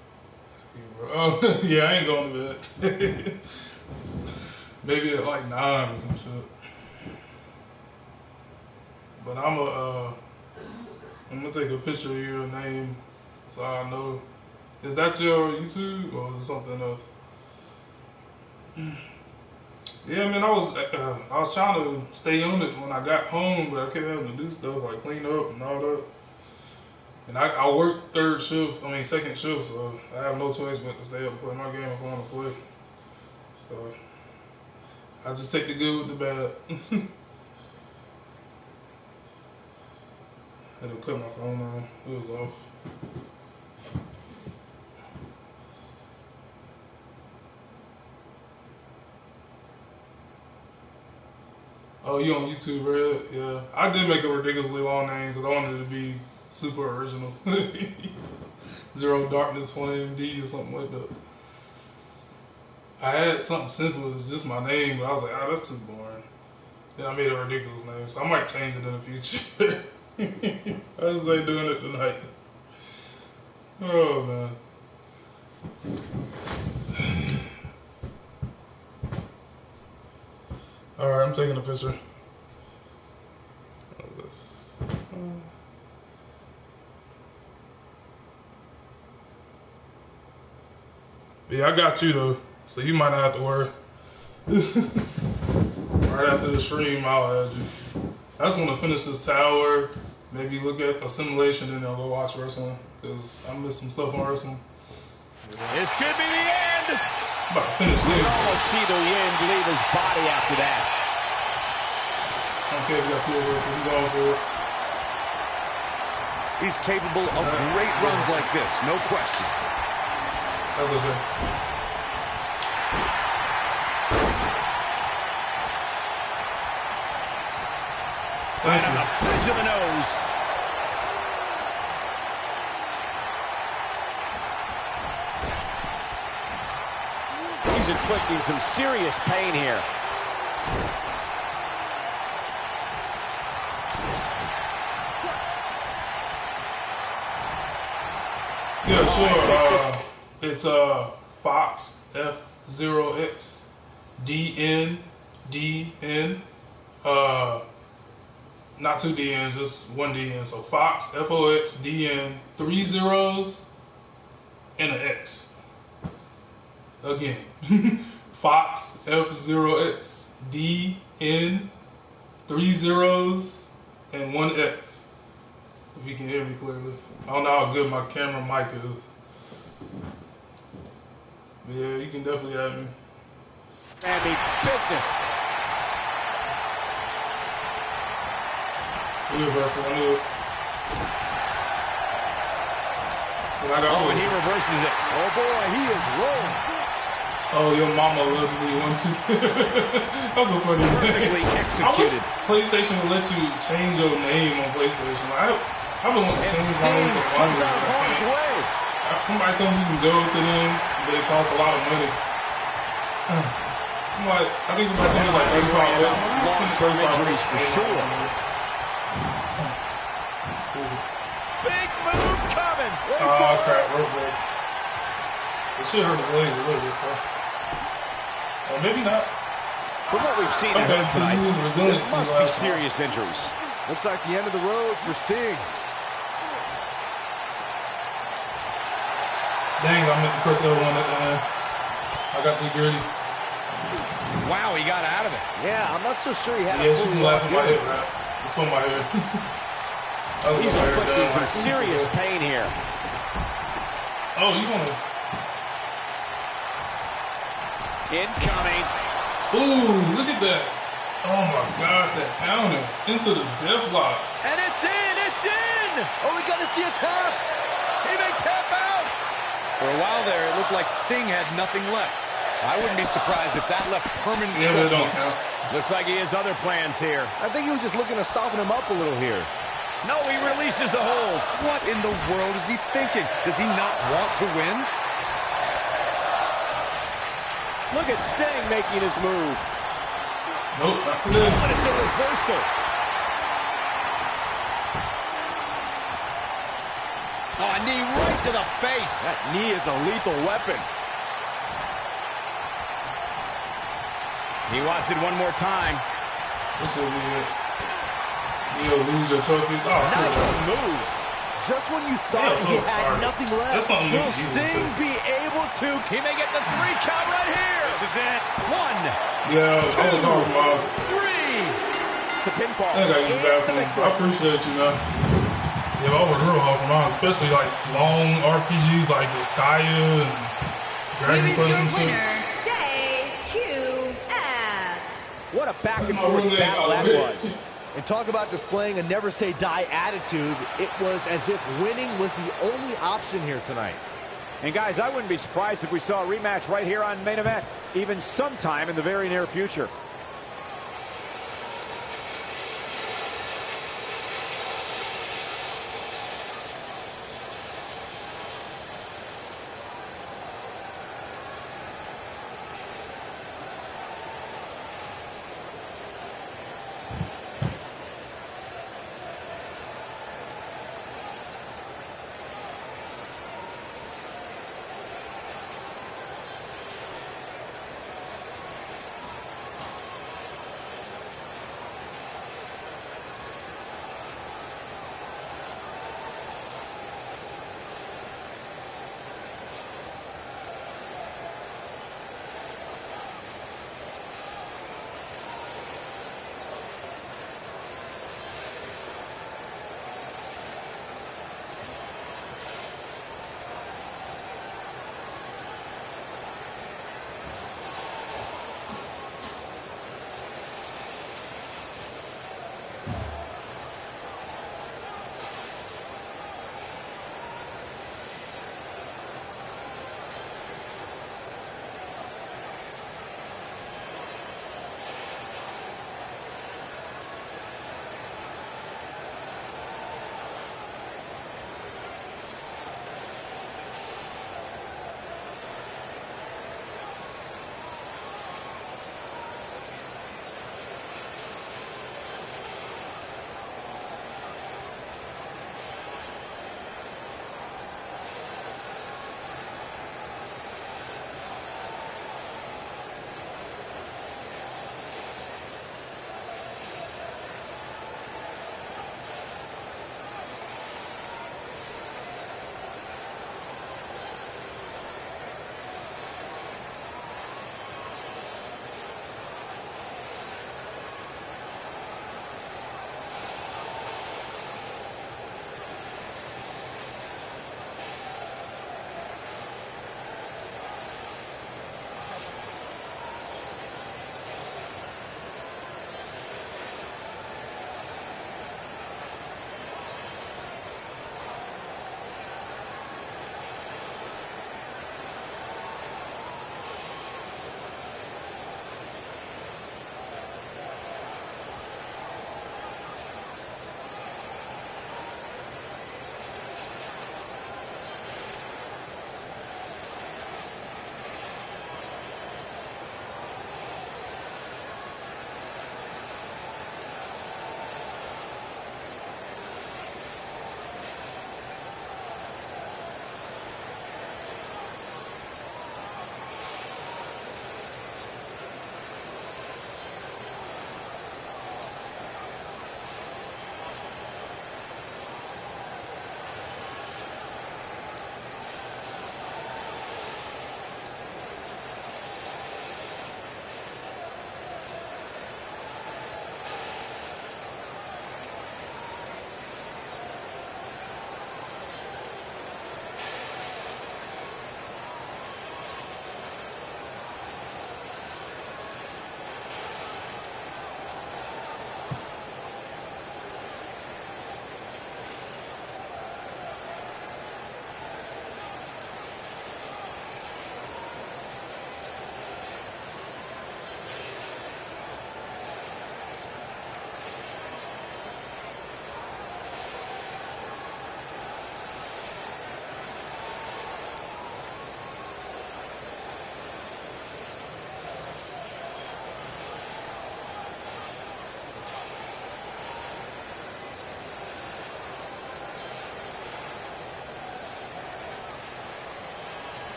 Oh, yeah, I ain't going to bed. Maybe at like 9 or some shit. But I'm gonna take a picture of your name so I know. Is that your YouTube or is it something else? Yeah, man, I was trying to stay on it when I got home, but I kept having to do stuff like clean up and all that. And I work second shift, so I have no choice but to stay up and play my game if I want to play. So I just take the good with the bad. I had to cut my phone on. It was off. Oh, you on YouTube, Red? Yeah. I did make a ridiculously long name because I wanted it to be super original. Zero Darkness Flame D or something like that. I had something simple, it's just my name, but I was like, that's too boring. Then I made a ridiculous name, so I might change it in the future. I just ain't doing it tonight. Oh, man. Alright, I'm taking a picture. Yeah, I got you though, so you might not have to worry. Right after the stream, I'll add you. I just want to finish this tower, maybe look at Assimilation, and then I'll go watch wrestling, because I missed some stuff on wrestling. This could be the end. I'm about to finish You this. can almost see the wind leave his body after that. Okay, we got 2 of us, so we're going for it. He's capable of great runs like this, no question. That's okay. Right on the bridge of the nose. He's inflicting some serious pain here. Yeah, sure. It's Fox F0X DN. Not 2 DNs, just 1 DN. So Fox FOX DN, 3 zeros and an X. Again, Fox F0X DN, 3 zeros and 1 X. If you can hear me clearly. I don't know how good my camera mic is. But yeah, you can definitely have me. And the business. You reversal, I knew it. And he reverses it. Oh boy, he is rolling. Oh, your mama loved me 1, 2, 3. That's a funny Perfectly name. executed. I wish PlayStation would let you change your name on PlayStation. I've been wanting to change my name for Comes longer. out harm's way. Somebody told me you can go to them, but it costs a lot of money. I'm like, I think somebody told me it's like $35. Long-term injuries for sure. Big move coming. Oh, crap, rope break. It should hurt his legs a little bit, bro. Or maybe not. From what we've seen Okay, tonight, he was resilient it must be serious injuries. Looks like the end of the road for Sting. Dang, I meant to press L1 at the end. I got too gritty. Wow, he got out of it. Yeah, I'm not so sure he had Yeah, it she fully can laugh locked in my in. head, right? Just put my head. He's inflicting some serious pain here. Oh, you want to... Incoming. Ooh, look at that. Oh my gosh, that counter into the death lock. And it's in! It's in! Oh, we got to see a tap! He may tap out! For a while there, it looked like Sting had nothing left. I wouldn't be surprised if that left permanent Yeah, but it scratch don't marks. count. Looks like he has other plans here. I think he was just looking to soften him up a little here. No, he releases the hold. What in the world is he thinking? Does he not want to win? Look at Sting making his move. Nope, not today. But it's a reversal. Oh, a knee right to the face. That knee is a lethal weapon. He wants it one more time. This will be it. You'll lose your trophies. Oh, it's Nice cool. move. Just when you thought Yeah, he so had sorry. nothing left, That's something will you can use Sting with be able to? He may get the 3 count right here. This is it. 1, Yeah, I was hard for miles. 3. The pinfall. I think I use the And the bathroom. victory. I appreciate you, man. Yeah, I was real hard for miles, especially like long RPGs like the Skya and Dragon Here is Quest your and shit. winner, DQF. What a back and That's my forth roommate, battle that Albert. was. And talk about displaying a never-say-die attitude. It was as if winning was the only option here tonight. And guys, I wouldn't be surprised if we saw a rematch right here on Main Event, even sometime in the very near future.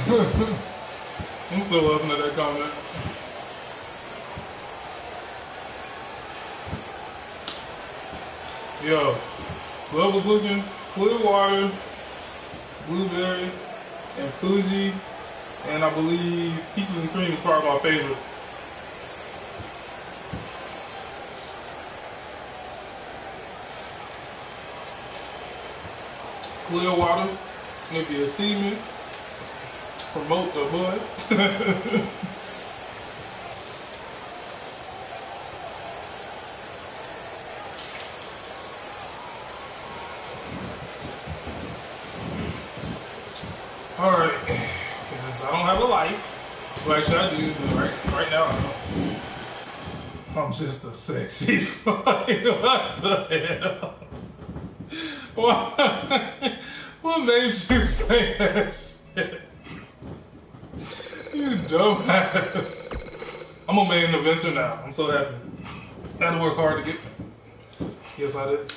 I'm still laughing at that comment. Yo, what was looking? Clearwater, Blueberry, and Fuji, and I believe Peaches and Cream is probably my favorite. Clearwater, maybe a semen, promote the boy. Alright, because I don't have a life. Well, actually I do, but right now I don't. I'm just a sexy boy. What the hell? What made you say that shit? You dumbass. I'm a main eventer now. I'm so happy. I had to work hard to get there. Yes, I did.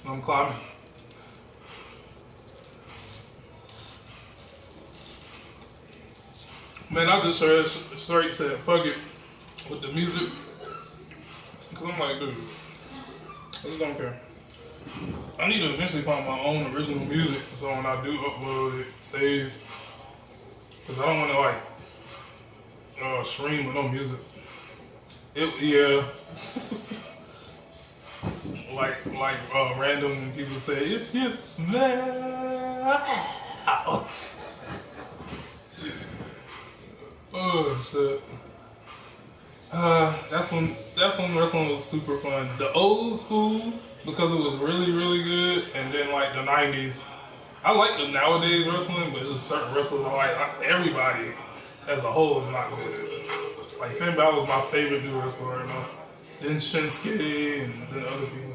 I'm climbing. Man, I just straight said, fuck it, with the music. Because I'm like, dude, I just don't care. I need to eventually find my own original music so when I do upload it, saves. Because I don't want to, like, stream with no music. Yeah. like random people say, if you smell. Oh shit. That's when wrestling was super fun. The old school, because it was really, really good, and then like the 90s. I like the nowadays wrestling, but it's just certain wrestlers I like. Everybody as a whole is not good. Like Finn Balor's my favorite new wrestler right now. Then Shinsuke and then other people.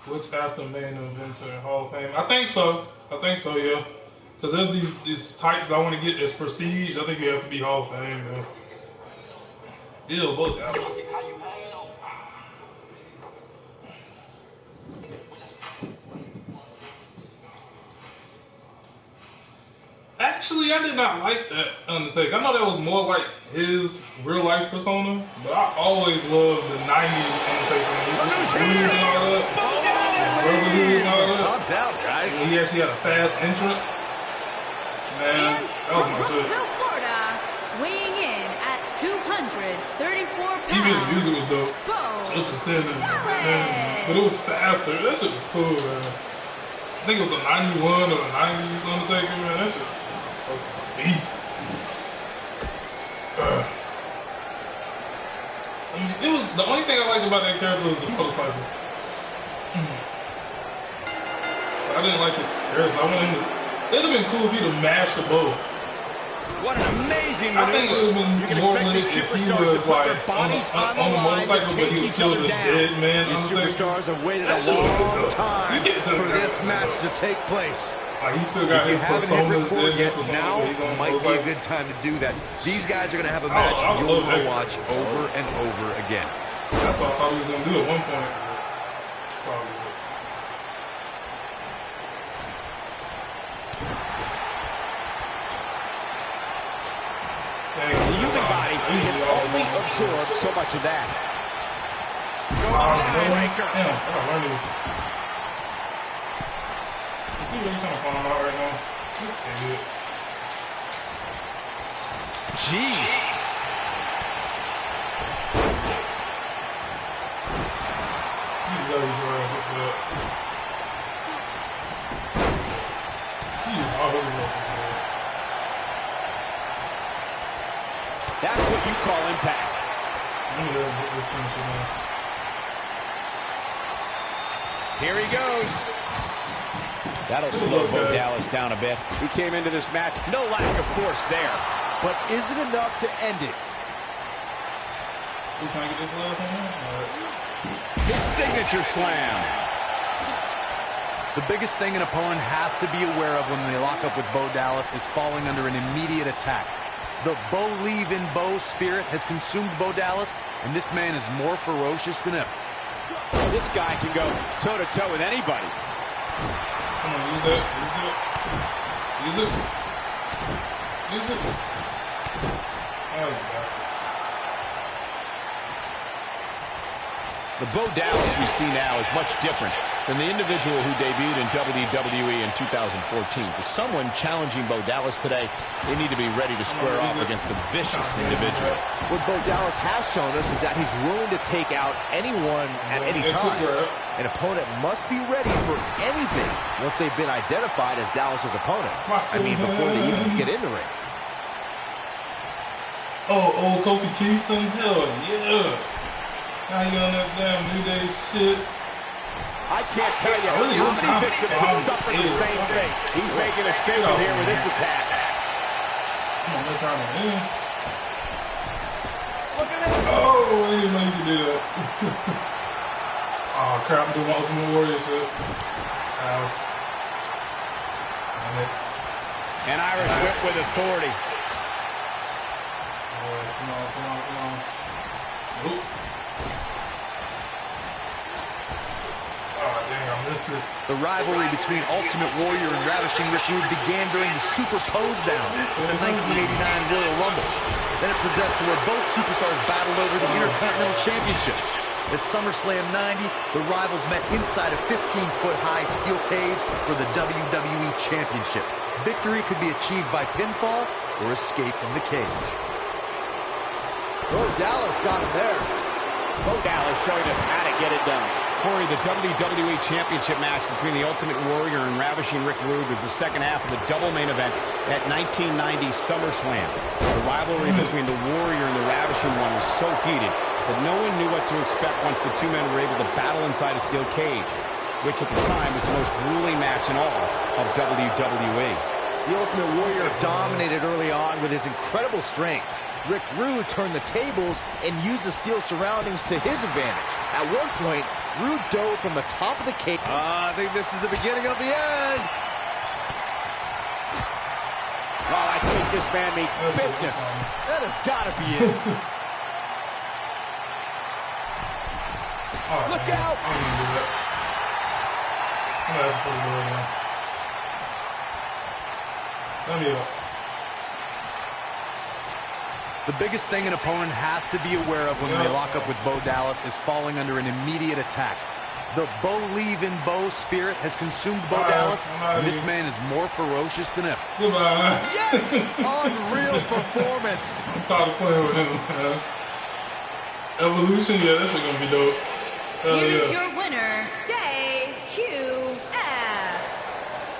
What's after main event or Hall of Fame? I think so, yeah. Because there's these types that I want to get as prestige. I think you have to be Hall of Fame, though. Ew, both Dallas. Actually, I did not like that Undertaker. I know that was more like his real life persona, but I always loved the 90s Undertaker. And all that. Calm down, guys. And he actually had a fast entrance. Man, that was my shit. Florida, weighing in at 234 pounds. Even his music was dope. Just a standing. But it was faster. That shit was cool, man. I think it was the 91 or the 90s Undertaker, man. That shit was a beast. It was the only thing I liked about that character was the motorcycle. I didn't like his character. I wanted him to. It'd have been cool if he'd have mashed the boat. What an amazing I maneuver. think it would have been more lit if he was like on the motorcycle, but he was still the dead man. These superstars have waited a long time for this match to take place. Like he still got his personas, now might be a good time to do that. These guys are going to have a match you'll want to watch over and over again. That's what I thought he was going to do at one point. Probably. The human body can only absorb so much of that. Damn, I gotta learn this. Is he really trying to find out right now? This idiot. Jeez. He loves your ass up there. He is all over us. That's what you call impact. I'm gonna get this finisher now. Here he goes. That'll slow Bo Dallas down a bit. He came into this match, no lack of force there. But is it enough to end it? Can I get this last one? Right. His signature slam. The biggest thing an opponent has to be aware of when they lock up with Bo Dallas is falling under an immediate attack. The Bo Leave in Bo spirit has consumed Bo Dallas, and this man is more ferocious than ever. This guy can go toe-to-toe with anybody. Come on, use that. Use it. Use it. Oh, you bastard. The Bo Dallas we see now is much different than the individual who debuted in WWE in 2014. For someone challenging Bo Dallas today, they need to be ready to square off against a vicious individual. What Bo Dallas has shown us is that he's willing to take out anyone at any time. An opponent must be ready for anything once they've been identified as Dallas's opponent. I mean, before they even get in the ring. Oh, old Kofi Kingston? Hell yeah. Now you on that damn New Day shit. I can't tell you how many victims have suffered the same thing. He's making a statement here with this attack. Come on, let's have him in. Look at this. Oh, I didn't know you could do that. Oh, crap, I'm doing my Ultimate Warrior shit. Ow. And it's... An Irish whip with authority. Come on. Nope. Oh, dang, I missed it. The rivalry between Ultimate Warrior and Ravishing Rick Rude began during the Super Pose Down at the 1989 Royal Rumble. Then it progressed to where both superstars battled over the Intercontinental Championship. At SummerSlam 90, the rivals met inside a 15-foot-high steel cage for the WWE Championship. Victory could be achieved by pinfall or escape from the cage. Bo Dallas got him there. Bo Dallas showing us how to get it done. Corey, the WWE Championship match between the Ultimate Warrior and Ravishing Rick Rude was the second half of the double main event at 1990 SummerSlam. The rivalry between the Warrior and the Ravishing One was so heated that no one knew what to expect once the two men were able to battle inside a steel cage, which at the time was the most grueling match in all of WWE. The Ultimate Warrior dominated early on with his incredible strength. Rick Rude turned the tables and used the steel surroundings to his advantage. At one point, Rude dove from the top of the cage. I think this is the beginning of the end. Well, I think this man means business. That has got to be it. Look out! I didn't do that. That's pretty good, man. Let me up. The biggest thing an opponent has to be aware of when they lock up with Bo Dallas is falling under an immediate attack. The Bo Leave in Bo spirit has consumed Bo Dallas, and this man is more ferocious than ever. Goodbye. Yes! Unreal performance. I'm tired of playing with him, man. Evolution, yeah, that shit gonna be dope. Here's your winner, DQF.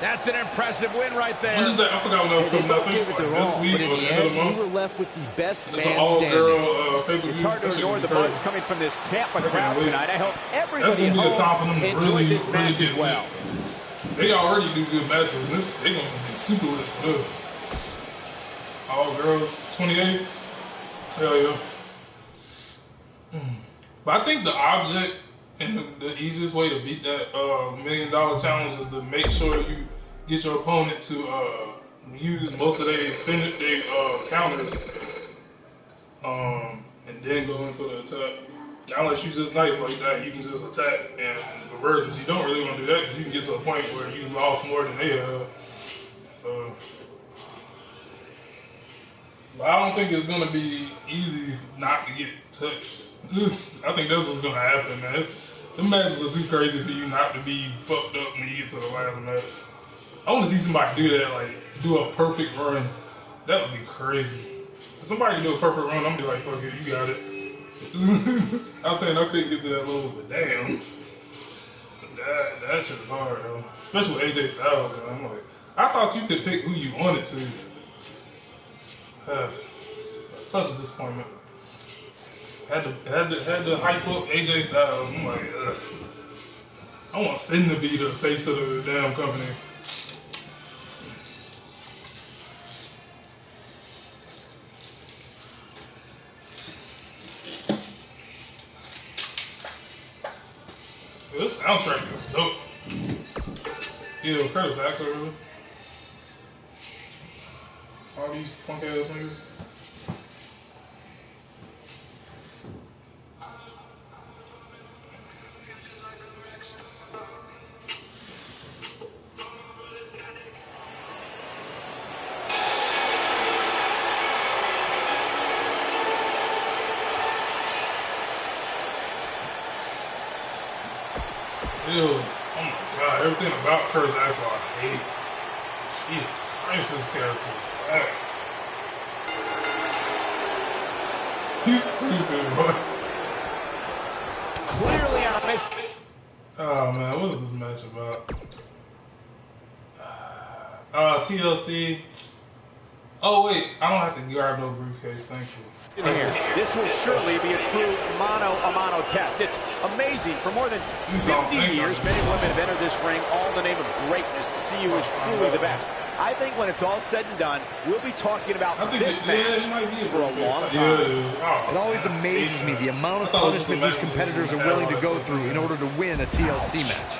That's an impressive win right there. When is that? I forgot when that was coming out. Gave it their all, This week but in or the the end of the end, we month. were left with the best man It's an standing. all-girl pay-per-view. It's hard to ignore the buzz coming from this Tampa crowd tonight. I hope That's everybody gonna be a at time for them home to enjoyed really, this match really as well. They already do good matches. They're gonna be super lit for this. All girls, 28. Hell yeah. But I think the object and the easiest way to beat that $1 million challenge is to make sure you get your opponent to use most of their counters, and then go in for the attack. Unless you're just nice like that, you can just attack and reverse. But you don't really want to do that because you can get to a point where you lost more than they have. So, but I don't think it's gonna be easy not to get touched. I think that's what's gonna happen, man. The matches are too crazy for you not to be fucked up when you get to the last match. I want to see somebody do that, like do a perfect run. That would be crazy. If somebody do a perfect run, I'm gonna be like, fuck it, you got it. I was saying I couldn't get to that level, but damn, that shit is hard, though. Especially with AJ Styles. Man. I'm like, I thought you could pick who you wanted to. Such a disappointment. Had to hype up AJ Styles. I'm like, I want Finn to be the face of the damn company. This soundtrack is dope. Yeah, Curtis Axel, really. All these punk ass niggas. Ew. Oh my god, everything about Curtis Axel I hate. Jesus Christ, this character is bad. He's stupid, bro. Clearly on a mission. Oh man, what is this match about? TLC. Oh wait, I don't have to grab no briefcase, thank you. This will surely be a true mano-a-mano test. It's amazing. For more than 50 years, men and women have entered this ring all in the name of greatness to see who is truly the best. I think when it's all said and done, we'll be talking about this match for a long time. It always amazes me the amount of punishment these competitors are willing to go through in order to win a TLC match.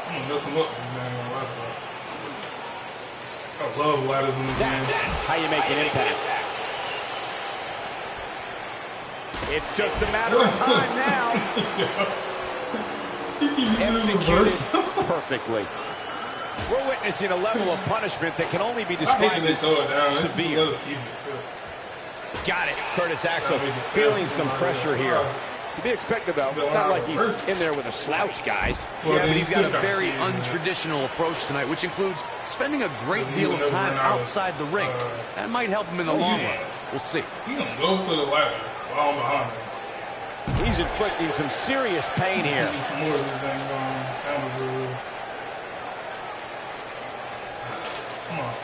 I'm gonna mess him up, man. I love ladders in the game. That's how you make an impact. It's just a matter of time now. Executed perfectly. We're witnessing a level of punishment that can only be described as severe. Got it. Curtis Axel feeling some pressure here. To be expected, though. It's not like he's in there with a slouch, guys. Yeah, but he's got a very untraditional approach tonight, which includes spending a great deal of time outside the ring. That might help him in the long run. We'll see. He's gonna go for the ladder while I'm behind him. He's inflicting some serious pain here. Need some more of this thing going. Come on.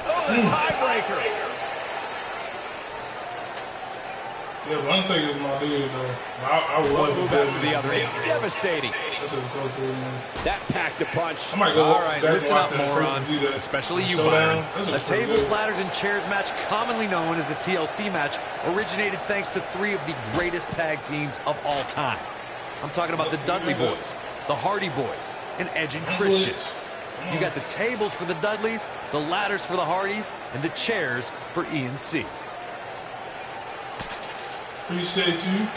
Oh, the tiebreaker. Yeah, but Undertaker's my dude, though. I would love move after the other. It's devastating. That shit was so cool, man. That packed a punch. I might go all right, back listen and watch up, that morons. Especially you, Byron. A tables, ladders, and chairs match, commonly known as a TLC match, originated thanks to three of the greatest tag teams of all time. I'm talking about the Dudley Boys, the Hardy Boys, and Edge and Christian. You got the tables for the Dudleys, the ladders for the Hardys, and the chairs for E&C. Appreciate you.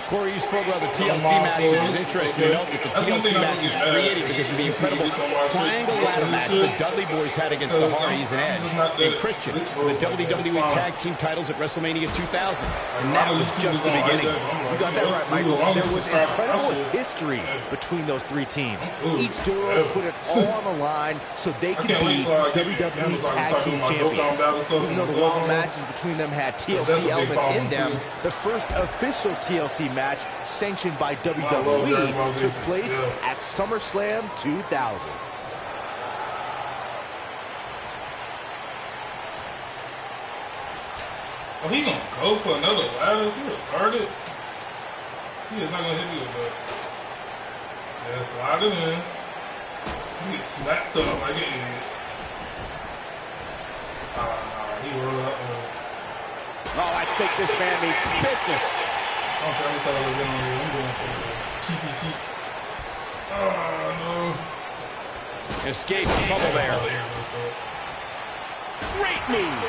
Corey, you spoke about the TLC match. It is interesting to note that the TLC match is created because of the incredible triangle ladder match the Dudley Boys had against the Hardys and Edge and Christian for the WWE Tag Team titles at WrestleMania 2000. And that was just the beginning. You got that right, Michael. There was incredible history between those three teams. Each duo put it all on the line so they could be WWE Tag Team Champions. Even though the long matches between them had TLC elements in them, the first official TLC match sanctioned by WWE took place at SummerSlam 2000. Oh, he gonna go for another ladder? Is he retarded? He is not gonna hit me with that. Yeah, slide it in. He gets smacked up like an idiot. He rolled up. Oh, I think this man needs business. Okay, I'm going for the cheapy cheap. Oh, no. Escape trouble there. Great move.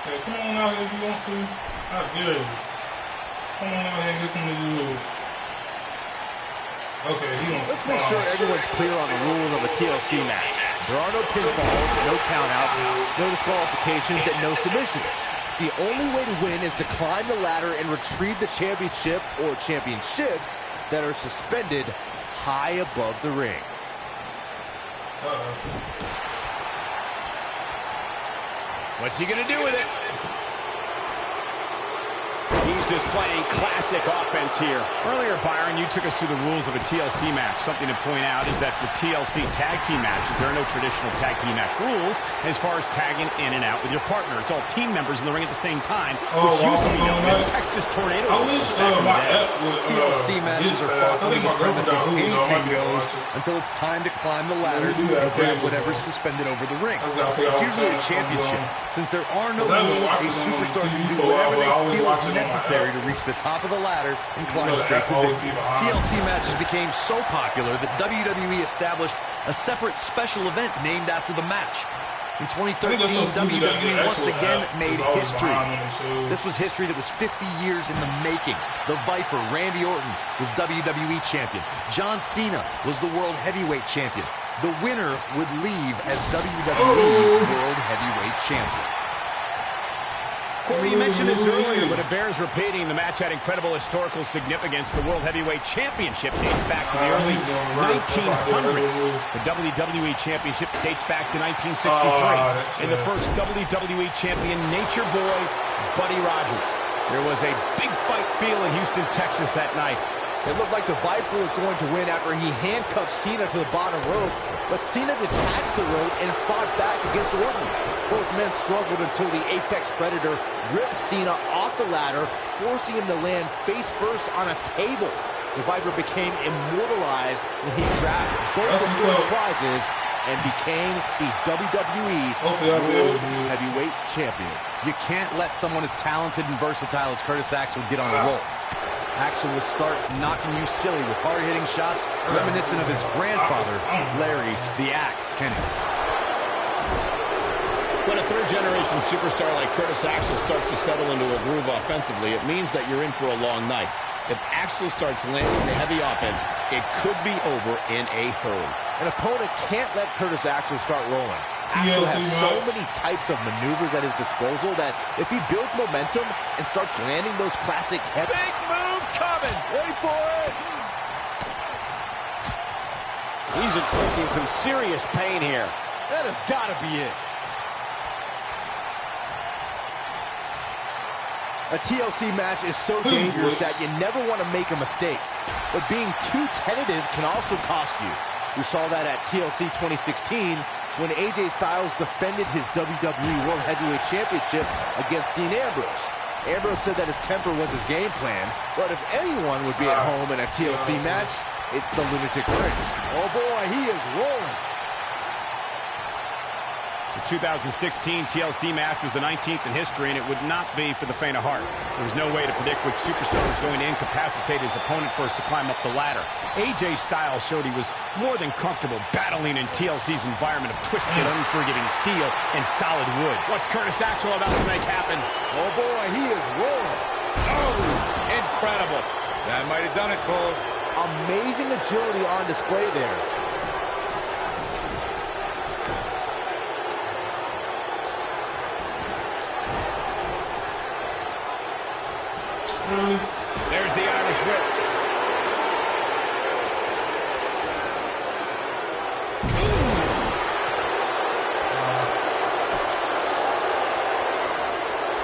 Hey, come on out if you want to. I dare you. Come on out here and get something to do. Okay, let's make sure everyone's clear on the rules of a TLC match. There are no pinfalls, no countouts, no disqualifications, and no submissions. The only way to win is to climb the ladder and retrieve the championship or championships that are suspended high above the ring. What's he going to do with it? He's displaying classic offense here. Earlier, Byron, you took us through the rules of a TLC match. Something to point out is that for TLC tag team matches, there are no traditional tag team match rules as far as tagging in and out with your partner. It's all team members in the ring at the same time, which used to be known as Texas Tornado. I wish TLC matches are fought on the premise of anything goes until it's time to climb the ladder and grab whatever's suspended over the ring. It's usually a championship. Since there are no rules, a superstar can do whatever they feel is necessary to reach the top of the ladder and climb straight to victory. TLC matches became so popular that WWE established a separate special event named after the match. In 2013, WWE once again made history. This was history that was 50 years in the making. The Viper, Randy Orton, was WWE Champion. John Cena was the World Heavyweight Champion. The winner would leave as WWE World Heavyweight Champion. Corey, you mentioned this earlier, but it bears repeating. The match had incredible historical significance. The World Heavyweight Championship dates back to the early 1900s. The WWE Championship dates back to 1963. And the first WWE Champion, Nature Boy, Buddy Rogers. There was a big fight feel in Houston, Texas that night. It looked like the Viper was going to win after he handcuffed Cena to the bottom rope, but Cena detached the rope and fought back against Orton. Both men struggled until the Apex Predator ripped Cena off the ladder, forcing him to land face first on a table. The Viper became immortalized when he grabbed both of the prizes and became the WWE World Heavyweight Champion. You can't let someone as talented and versatile as Curtis Axel get on a roll. Axel will start knocking you silly with hard-hitting shots reminiscent of his grandfather, Larry the Axe Hennig. When a third-generation superstar like Curtis Axel starts to settle into a groove offensively, it means that you're in for a long night. If Axel starts landing the heavy offense, it could be over in a hurry. An opponent can't let Curtis Axel start rolling. Axel has so many types of maneuvers at his disposal that if he builds momentum and starts landing those classic heavy... Big move coming. Wait for it. He's inflicting some serious pain here. That has got to be it. A TLC match is so dangerous that you never want to make a mistake. But being too tentative can also cost you. We saw that at TLC 2016 when AJ Styles defended his WWE World Heavyweight Championship against Dean Ambrose. Ambrose said that his temper was his game plan, but if anyone would be at home in a TLC match, it's the Lunatic Fringe. Oh boy, he is rolling. The 2016 TLC match was the 19th in history, and it would not be for the faint of heart. There was no way to predict which superstar was going to incapacitate his opponent first to climb up the ladder. AJ Styles showed he was more than comfortable battling in TLC's environment of twisted, unforgiving steel and solid wood. What's Curtis Axel about to make happen? Oh boy, he is rolling. Oh, incredible. That might have done it, Cole. Amazing agility on display there. There's the Irish whip.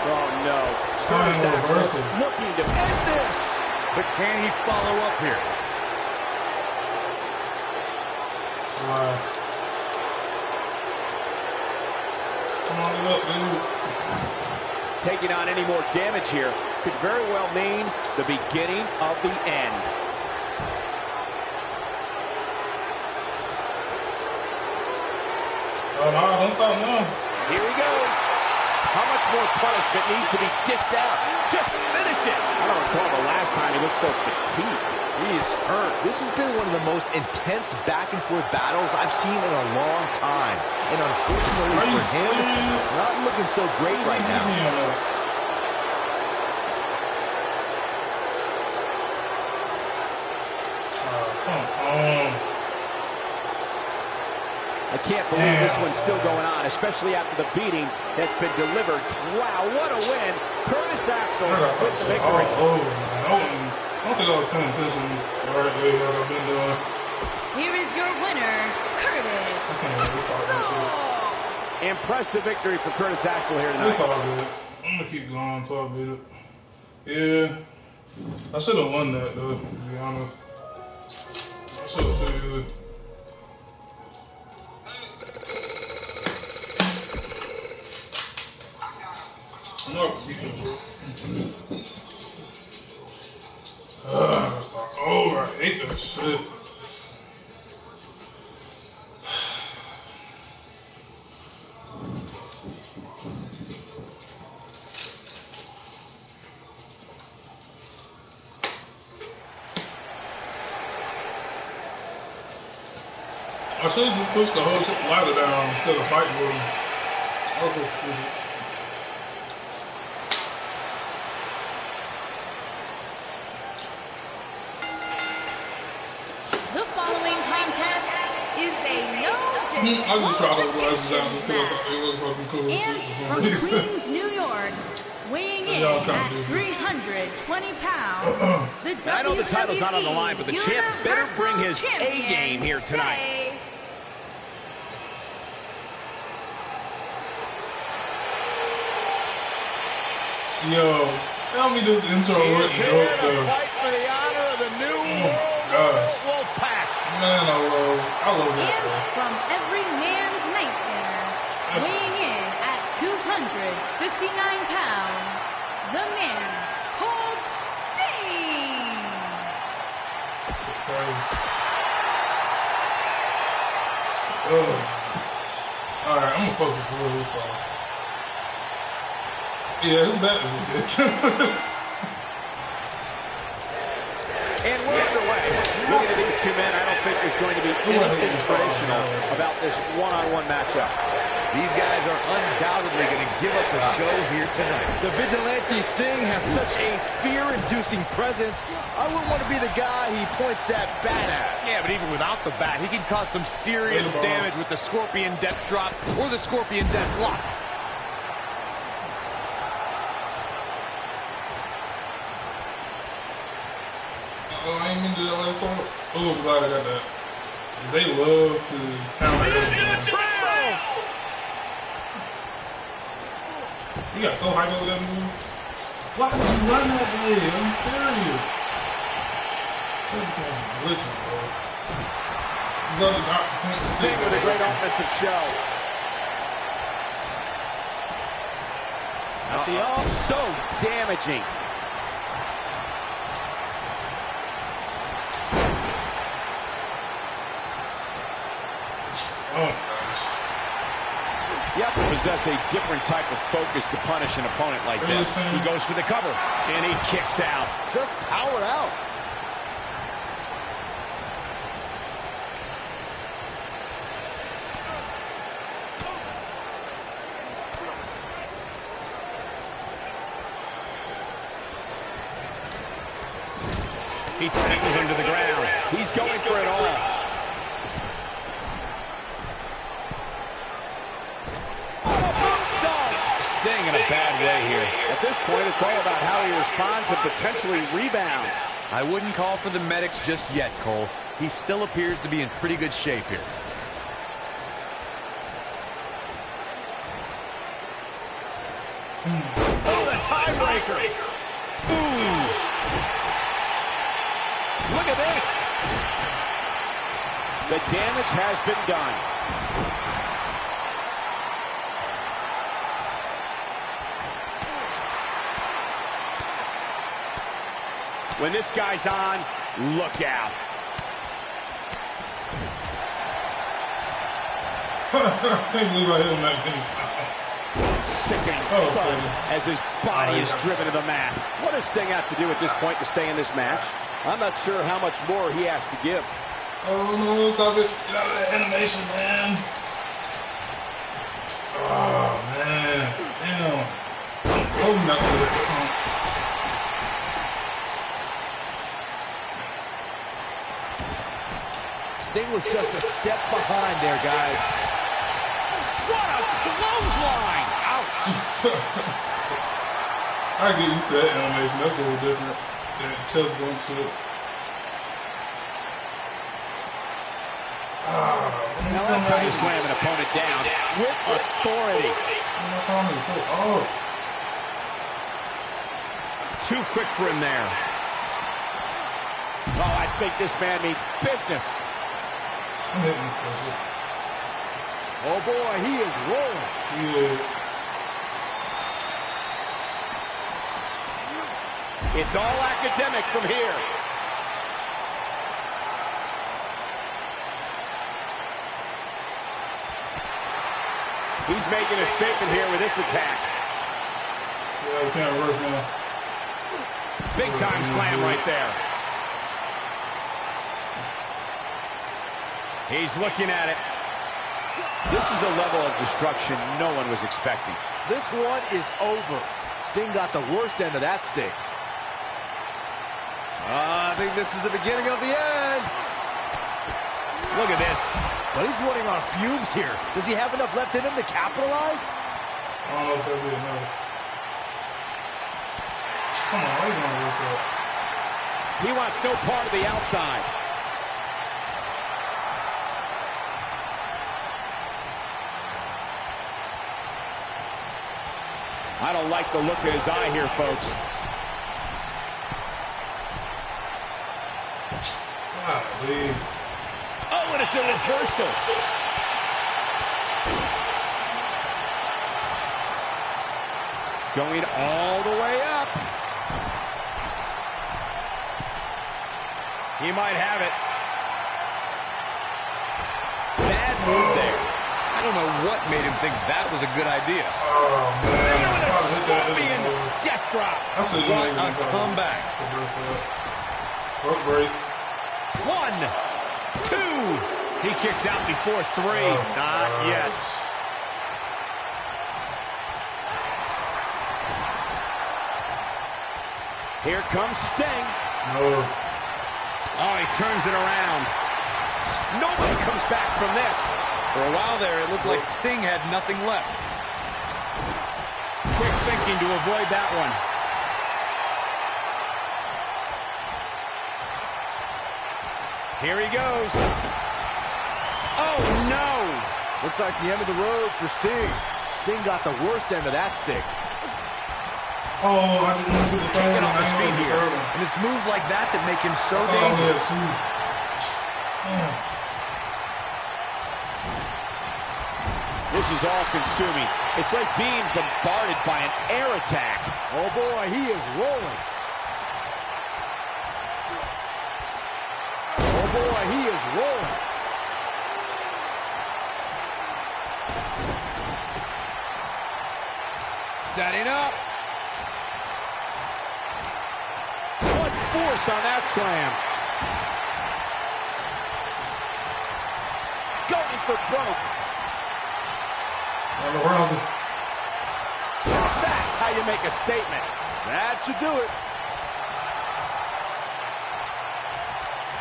Oh no. Curtis Axel looking to end this. But can he follow up here? Come on, look, dude. Taking on any more damage here could very well mean the beginning of the end. Oh, no, don't stop now. Here he goes. How much more punishment needs to be dished out? Just finish it. I don't recall the last time he looked so fatigued. He is hurt. This has been one of the most intense back-and-forth battles I've seen in a long time. And unfortunately for him, it's not looking so great right now. Come on. I can't believe this one's still going on, especially after the beating that's been delivered. Wow, what a win. Curtis Axel with the victory. I don't think I was paying attention right there like I've been doing. Here is your winner, Curtis Axel. Impressive victory for Curtis Axel here tonight. It's all good. I'm going to keep going until I beat it. Yeah. I should have won that, though, to be honest. I should have said good. I gotta start over. I hate that shit. I should have just pushed the whole ladder down instead of fighting with him. Okay, stupid. The following contest is a no I just tried to rise it down just because I disqualification thought it was fucking cool as shit for and some from reason. Queens, New York, weighing in Y'all kinda at do this. 320 pounds, the I know the title's not on the line, but the champ better bring his Universal A game here tonight. Champion, Yo, tell me this intro He is wasn't here dope to though. fight for the honor of the new gosh. Wolfpack. Man, I love that, and bro. from every man's nightmare, weighing in at 259 pounds, the man called Sting. Crazy. Ugh. Alright, I'm gonna focus a little bit. Yeah, his bat is ridiculous. And we're underway. Looking at these two men, I don't think there's going to be anything traditional about this one-on-one matchup. These guys are undoubtedly going to give us a show here tonight. The Vigilante Sting has such a fear-inducing presence. I wouldn't want to be the guy he points that bat at. Yeah, but even without the bat, he can cause some serious damage with the Scorpion Death Drop or the Scorpion Death Lock. Oh, I ain't mean to do that last time. Oh, I'm glad I got that. 'Cause they love to counter everything. You got so hyped over that move. Why did you run that way? I'm serious. This game glitching, bro. This other dark point Sting with a great offensive show. At the arm, so damaging. Oh my gosh. You have to possess a different type of focus to punish an opponent like this. He goes for the cover, and he kicks out. Just powered out. He tackles him to the ground. He's going for it all. Sting in a bad way here. At this point, it's all about how he responds and potentially rebounds. I wouldn't call for the medics just yet, Cole. He still appears to be in pretty good shape here. Oh, the tiebreaker. Ooh. Look at this. The damage has been done. When this guy's on, look out. I can't believe I hit him that many times. Sickening Oh, thud sorry. as his body is driven to the mat. What does Sting have to do at this point to stay in this match? I'm not sure how much more he has to give. Oh no, stop it. Get out of that animation, man. Oh man. Damn. I told you not to do that song. Sting was just a step behind there, guys. What a clothesline. Ouch. I get used to that animation. That's a little different. That chest bump shit. Now that's how you slam an opponent down with authority. My time is so off. Too quick for him there. Oh, I think this man means business. I'm hitting this shit. Oh boy, he is rolling. Yeah. It's all academic from here. He's making a statement here with this attack. Yeah, you can't reverse now. Big time slam right there. He's looking at it. This is a level of destruction no one was expecting. This one is over. Sting got the worst end of that stick. I think this is the beginning of the end. Look at this. But he's running on fumes here. Does he have enough left in him to capitalize? I don't know if that'll be enough. Come on, why are you going to risk that? He wants no part of the outside. I don't like the look in his eye here, folks. Golly. Oh, and it's a reversal. Going all the way up. He might have it. Bad move there. I don't know what made him think that was a good idea. Oh, man. Scorpion death drop. I said What a comeback. Rope break. 1, 2. He kicks out before 3. Not yet. Here comes Sting. No. Oh, he turns it around. Nobody comes back from this. For a while there, it looked like Sting had nothing left. Quick thinking to avoid that one. Here he goes. Oh, no. Looks like the end of the road for Sting. Sting got the worst end of that stick. Oh, I just want to do the third Taking one. off his feet here. And it's moves like that that make him so Oh, dangerous. yeah, This is all-consuming. It's like being bombarded by an air attack. Oh boy, he is rolling. Oh boy, he is rolling. Setting up. What force on that slam. Going for broke. That's how you make a statement. That should do it.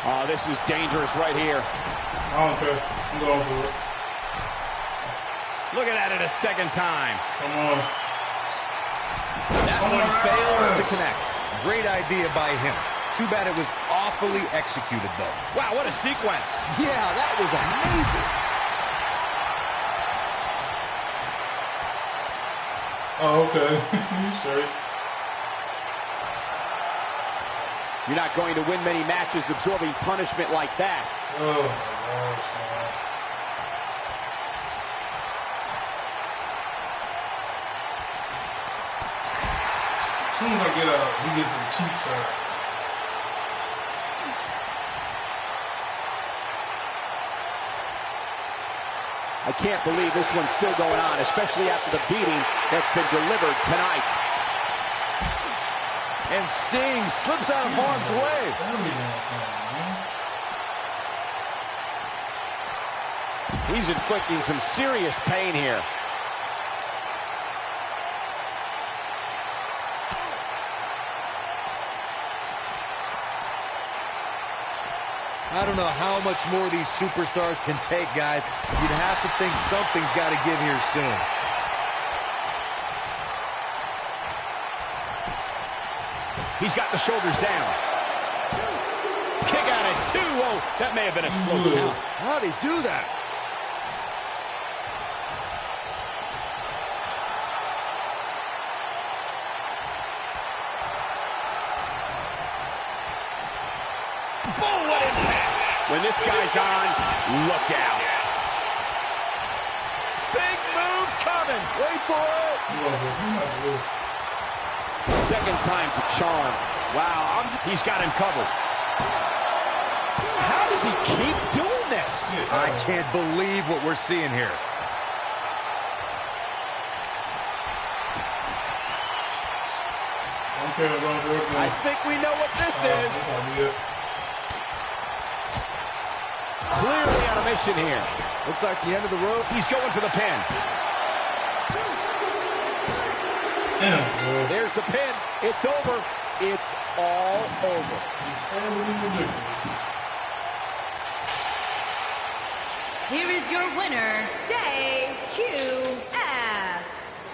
Oh, this is dangerous right here. I don't care. I'm going for it. Looking at it a second time. Come on. That one fails to connect. Great idea by him. Too bad it was awfully executed, though. Wow, what a sequence. Yeah, that was amazing. Oh, okay. You straight. You're not going to win many matches absorbing punishment like that. Oh, my gosh, man. As soon as I get out, he gets some cheap shot. I can't believe this one's still going on, especially after the beating that's been delivered tonight. And Sting slips out of harm's way. He's inflicting some serious pain here. I don't know how much more these superstars can take, guys. You'd have to think something's got to give here soon. He's got the shoulders down. Kick out at 2. Oh, that may have been a slow count. How'd he do that? Boom, what impact. When this guy's on, look out. Big move coming. Wait for it. Second time's a charm. Wow, He's got him covered. How does he keep doing this? I can't believe what we're seeing here. I think we know what this is. clearly on a mission here. Looks like the end of the road. He's going for the pin. Damn, There's the pin. It's over. It's all over. it's totally ridiculous. Here is your winner, DQF.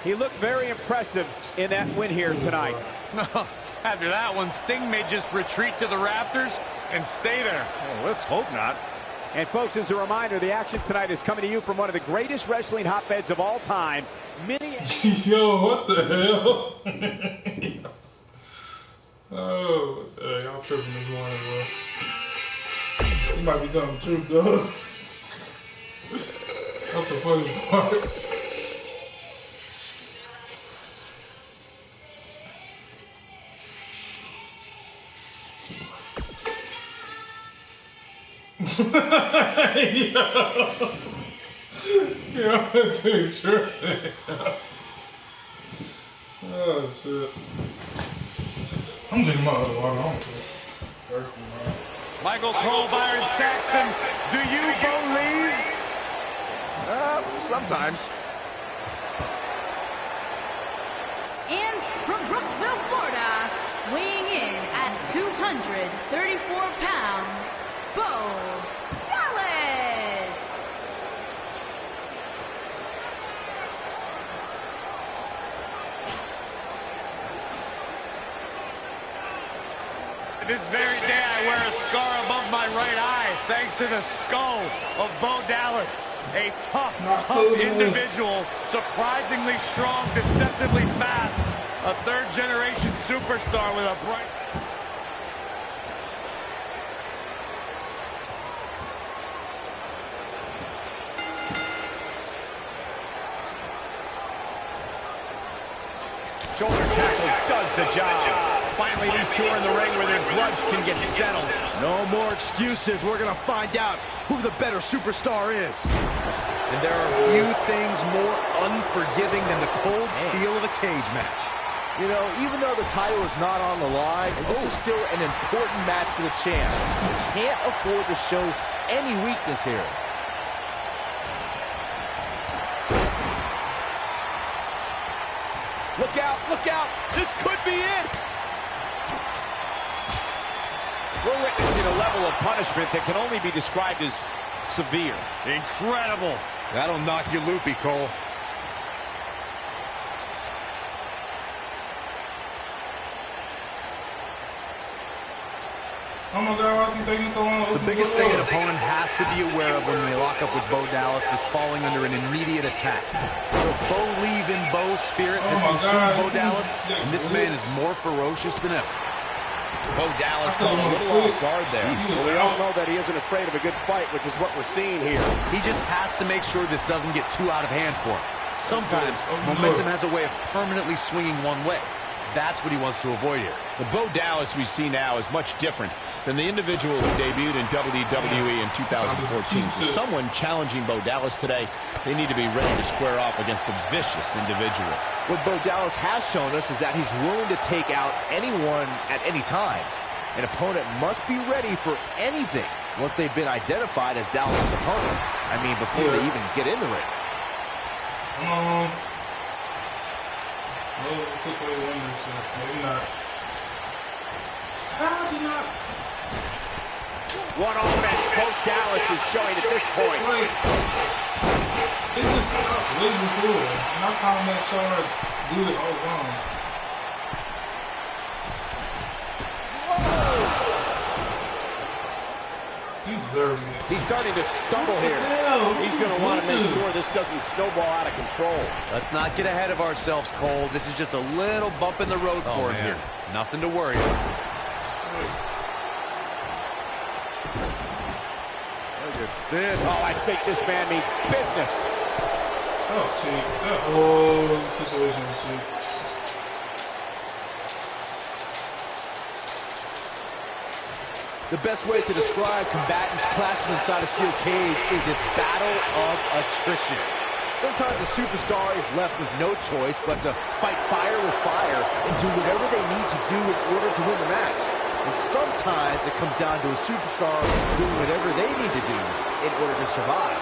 He looked very impressive in that win here tonight. After that one, Sting may just retreat to the rafters and stay there. Well, let's hope not. And folks, as a reminder, the action tonight is coming to you from one of the greatest wrestling hotbeds of all time. Yo, what the hell? Oh, y'all tripping this morning, bro. You might be telling the truth, though. That's the funny part. Yo, that dude tripping. Oh, shit. I'm drinking my other water. I'm thirsty, man. Michael Cole, Byron Saxton, do you believe? Sometimes. And from Brooksville, Florida, weighing in at 234 pounds, Bo Dallas. This very day I wear a scar above my right eye thanks to the skull of Bo Dallas. A tough individual, surprisingly strong, deceptively fast. A third-generation superstar with a bright... Shoulder tackle does the job. Finally, these two are in the ring where their grudge can get settled. No more excuses. We're going to find out who the better superstar is. And there are few things more unforgiving than the cold steel of a cage match. You know, even though the title is not on the line, this is still an important match for the champ. You can't afford to show any weakness here. Look out, look out. This could be it. We're witnessing a level of punishment that can only be described as severe. Incredible. That'll knock you loopy, Cole. Oh my God, why is he taking so long? The biggest thing an opponent has to be aware of when they lock up with Bo Dallas is falling under an immediate attack. The Bo leave in Bo's spirit has consumed Bo Dallas, and this man is more ferocious than ever. Bo Dallas caught a little off guard there. Well, we all know that he isn't afraid of a good fight, which is what we're seeing here. He just has to make sure this doesn't get too out of hand for him. Sometimes momentum has a way of permanently swinging one way. That's what he wants to avoid here. The Bo Dallas we see now is much different than the individual who debuted in WWE in 2014. For someone challenging Bo Dallas today, they need to be ready to square off against a vicious individual. What Bo Dallas has shown us is that he's willing to take out anyone at any time. An opponent must be ready for anything once they've been identified as Dallas's opponent. I mean, before they even get in the ring. No, it took away one this shit. Maybe not. How did he not? What offense Bo Dallas is showing at this point. Like, they just stopped way before. Not time that Charlotte do it all wrong. He deserves it. He's starting to stumble here. He's going to want to make sure this doesn't snowball out of control. Let's not get ahead of ourselves, Cole. This is just a little bump in the road for him here. Nothing to worry about. Oh, I think this man means business. That was cheap. That whole situation was cheap. The best way to describe combatants clashing inside a steel cage is its battle of attrition. Sometimes a superstar is left with no choice but to fight fire with fire and do whatever they need to do in order to win the match. And sometimes it comes down to a superstar doing whatever they need to do in order to survive.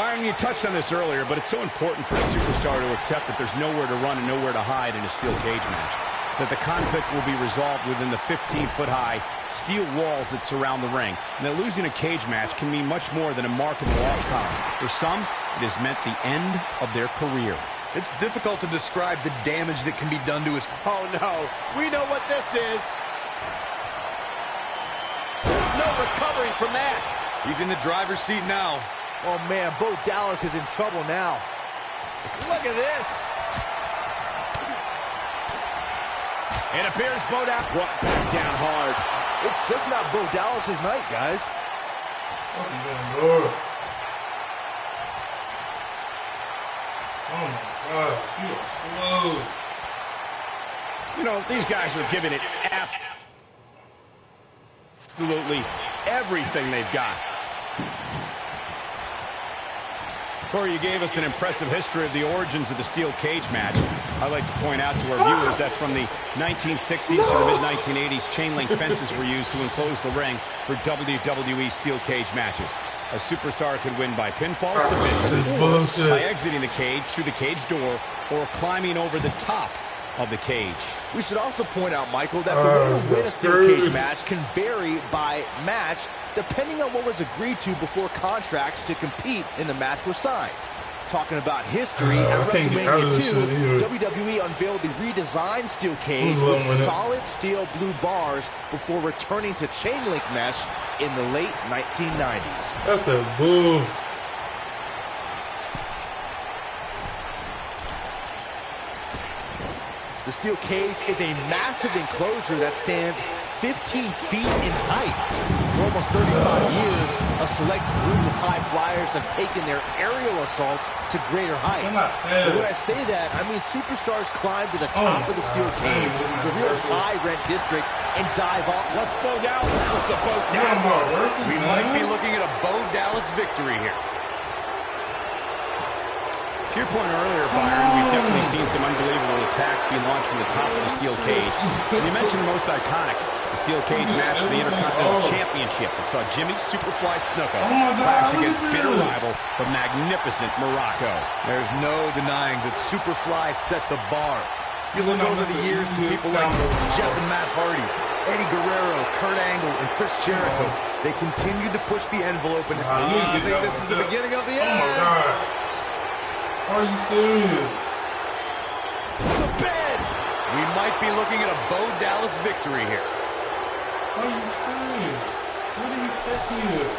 Byron, you touched on this earlier, but it's so important for a superstar to accept that there's nowhere to run and nowhere to hide in a steel cage match. That the conflict will be resolved within the 15-foot-high steel walls that surround the ring. And that losing a cage match can mean much more than a mark in the loss column. For some, it has meant the end of their career. It's difficult to describe the damage that can be done to his... Oh, no. We know what this is. There's no recovering from that. He's in the driver's seat now. Oh, man, Bo Dallas is in trouble now. Look at this. It appears Bo Dallas brought back down hard. It's just not Bo Dallas's night, guys. Oh my gosh, you are slow. You know, these guys are giving it absolutely everything they've got. Corey, you gave us an impressive history of the origins of the steel cage match. I'd like to point out to our viewers that from the 1960s to the mid-1980s, chain link fences were used to enclose the ring for WWE steel cage matches. A superstar could win by pinfall submission, by exiting the cage through the cage door, or climbing over the top of the cage. We should also point out, Michael, that the way to win a steel cage match can vary by match depending on what was agreed to before contracts to compete in the match were signed. Talking about history, at WrestleMania 2, WWE unveiled the redesigned steel cage with solid steel blue bars before returning to chain link mesh in the late 1990s. That's the bull. The steel cage is a massive enclosure that stands 15 feet in height. For almost 35 years, a select group of high flyers have taken their aerial assaults to greater heights. But when I say that, I mean superstars climb to the top of the steel cage, the real high-rent district, and dive off. Let's Bo Dallas. What's the Bo Dallas? We might be looking at a Bo Dallas victory here. To your point earlier, Byron, we've definitely seen some unbelievable attacks be launched from the top of the steel cage. And you mentioned the most iconic, the steel cage match for the Intercontinental Championship that saw Jimmy Superfly Snuka clash against bitter rival, the magnificent Morocco. There's no denying that Superfly set the bar. You look over the years to people like Jeff and Matt Hardy, Eddie Guerrero, Kurt Angle, and Chris Jericho. They continued to push the envelope, and you think this is the beginning of the end? Oh my God. Are you serious? To bed! We might be looking at a Bo Dallas victory here. Are you serious? What are you catching here?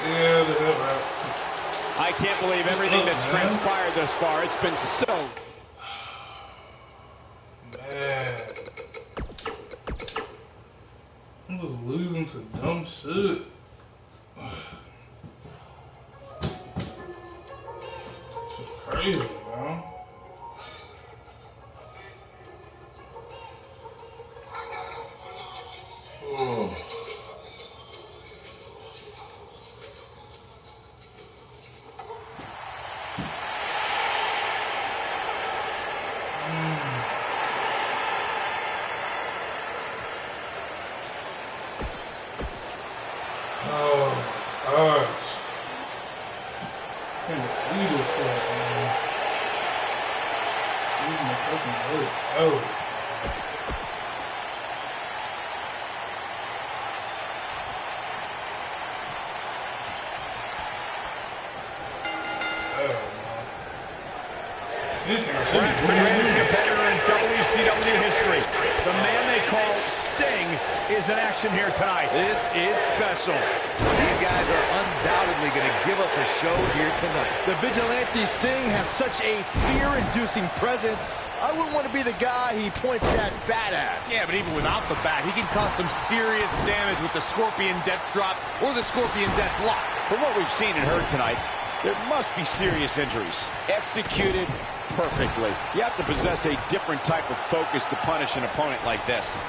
Yeah, the hell right. I can't believe everything that's transpired thus far. It's been so... Man. I'm just losing to dumb shit. Crazy, man. Oh. Oh, gosh. I can't believe this crap, man. My fucking hurt. Oh. Greatest competitor in WCW history. The man they call Sting is in action here tonight. This is special. These guys are undoubtedly going to give us a show here tonight. The Vigilante Sting has such a fear-inducing presence. I wouldn't want to be the guy he points that bat at. Yeah, but even without the bat, he can cause some serious damage with the Scorpion Death Drop or the Scorpion Death Lock. From what we've seen and heard tonight, there must be serious injuries. Executed perfectly. You have to possess a different type of focus to punish an opponent like this.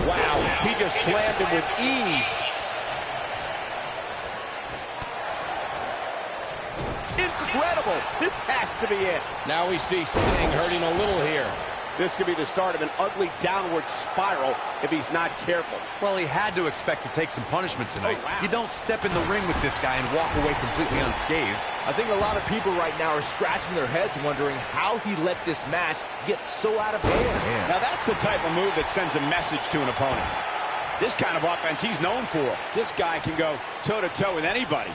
Wow, he just slammed him with ease. Incredible. This has to be it. Now we see Sting hurting a little here. This could be the start of an ugly downward spiral if he's not careful. Well, he had to expect to take some punishment tonight. Oh, wow. You don't step in the ring with this guy and walk away completely unscathed. I think a lot of people right now are scratching their heads wondering how he let this match get so out of hand. Now that's the type of move that sends a message to an opponent. This kind of offense he's known for. This guy can go toe-to-toe with anybody.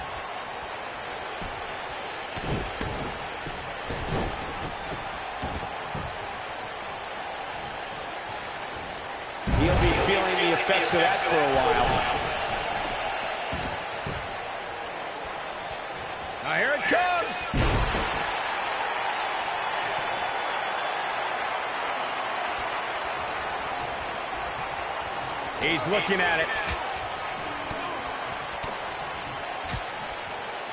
He'll be feeling the effects of that for a while. Now here it comes. He's looking at it.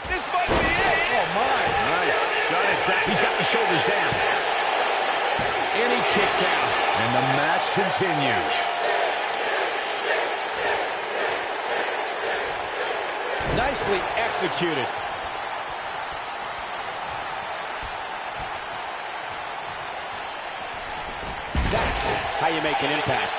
This might be it. Oh, my. Nice. Shut it down. He's got the shoulders down. And he kicks out. And the match continues. Nicely executed. That's how you make an impact.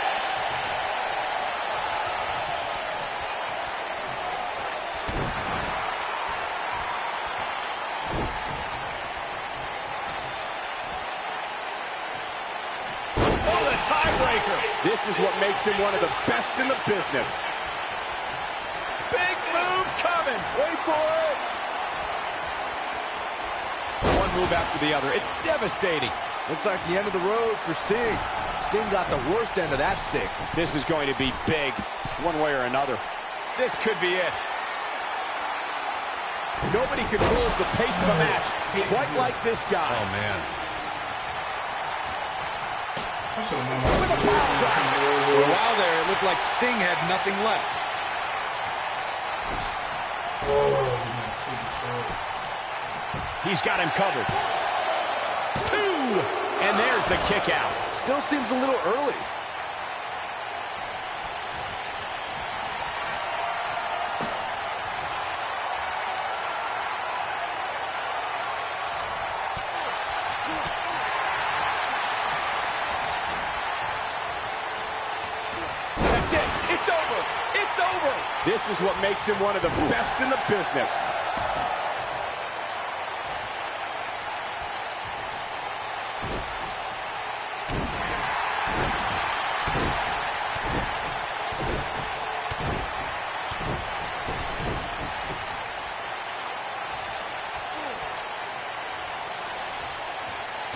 Oh, the tiebreaker. This is what makes him one of the best in the business. Big move coming. Wait for it. One move after the other. It's devastating. Looks like the end of the road for Sting. Sting got the worst end of that stick. This is going to be big, one way or another. This could be it. Nobody controls the pace of a match quite like this guy. Oh, man. I should have known With a power drive. For a while there, it looked like Sting had nothing left. He's got him covered. 2, and there's the kick out. Still seems a little early. That's it. It's over. It's over. This is what makes him one of the best in the business.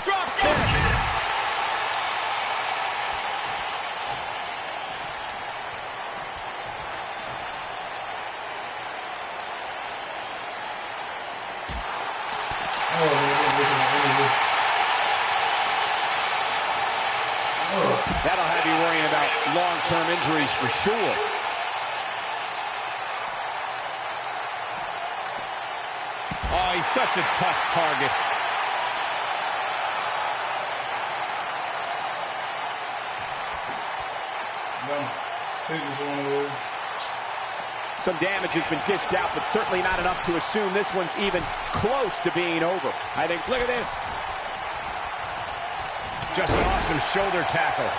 Drop kick. That'll have you worrying about long-term injuries for sure. Oh, he's such a tough target. Some damage has been dished out, but certainly not enough to assume this one's even close to being over. I think, look at this. Just an awesome shoulder tackle.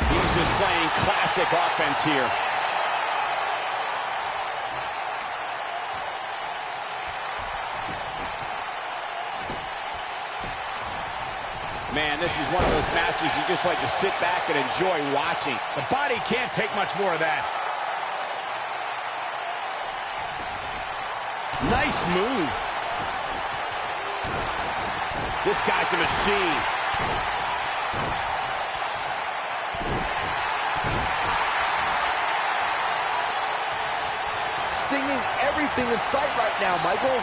He's displaying classic offense here. Man, this is one of those matches you just like to sit back and enjoy watching. The body can't take much more of that. Nice move. This guy's a machine. Stinging everything in sight right now, Michael.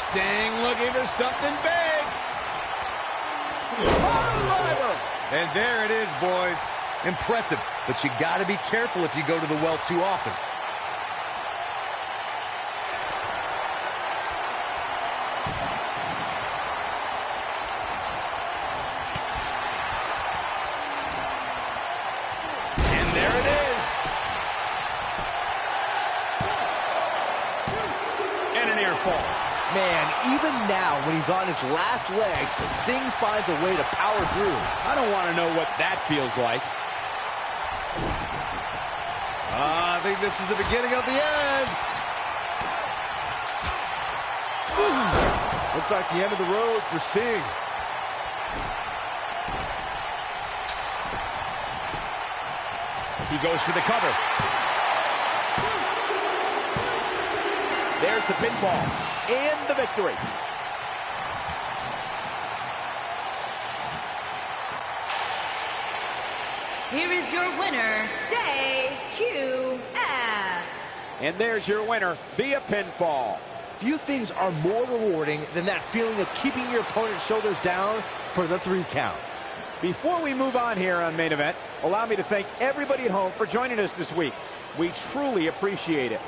Sting looking for something big. And there it is, boys. Impressive, but you got to be careful if you go to the well too often. even now, when he's on his last legs, Sting finds a way to power through. I don't want to know what that feels like. I think this is the beginning of the end. Ooh. Looks like the end of the road for Sting. He goes for the cover. There's the pinfall and the victory. Here is your winner, DQF. And there's your winner via pinfall. Few things are more rewarding than that feeling of keeping your opponent's shoulders down for the 3 count. Before we move on here on Main Event, allow me to thank everybody at home for joining us this week. We truly appreciate it.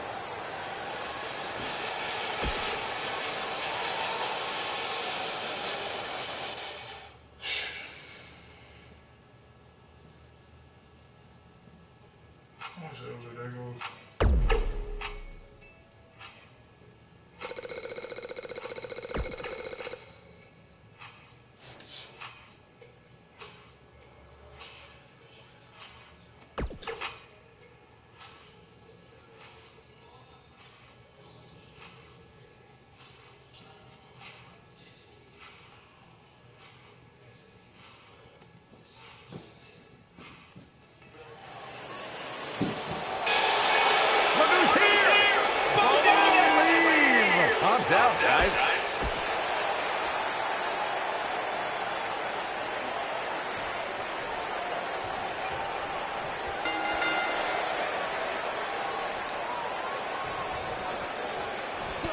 Out, guys.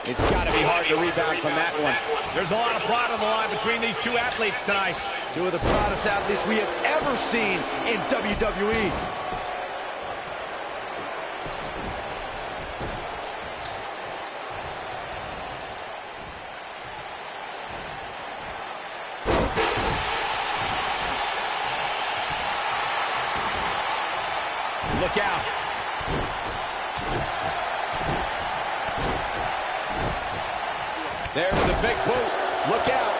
It's got to be hard to rebound from that one. There's a lot of pride on the line between these two athletes tonight. Two of the proudest athletes we have ever seen in WWE. Look out. There's the big boot. Look out.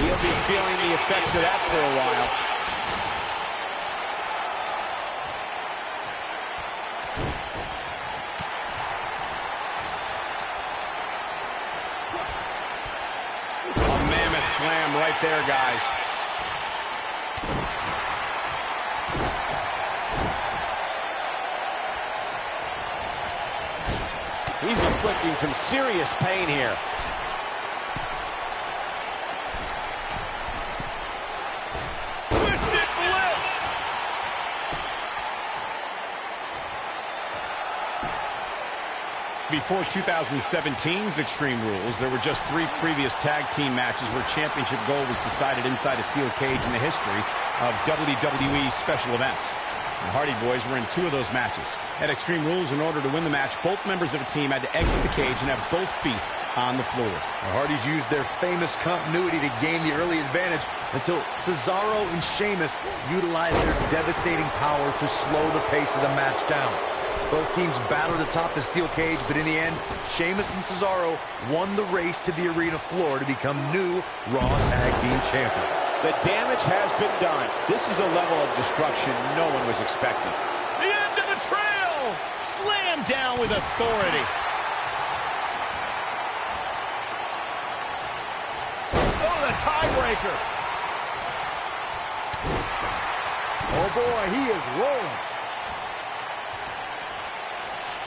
He'll be feeling the effects of that for a while. Slam right there, guys. He's inflicting some serious pain here. Twisted bliss. Before 2017's Extreme Rules, there were just 3 previous tag team matches where championship gold was decided inside a steel cage in the history of WWE special events. The Hardy Boys were in 2 of those matches. At Extreme Rules, in order to win the match, both members of a team had to exit the cage and have both feet on the floor. The Hardys used their famous continuity to gain the early advantage until Cesaro and Sheamus utilized their devastating power to slow the pace of the match down. Both teams battled atop the steel cage, but in the end, Sheamus and Cesaro won the race to the arena floor to become new Raw Tag Team Champions. The damage has been done. This is a level of destruction no one was expecting. The end of the trail. Slam down with authority. Oh, the tiebreaker. Oh boy, he is rolling.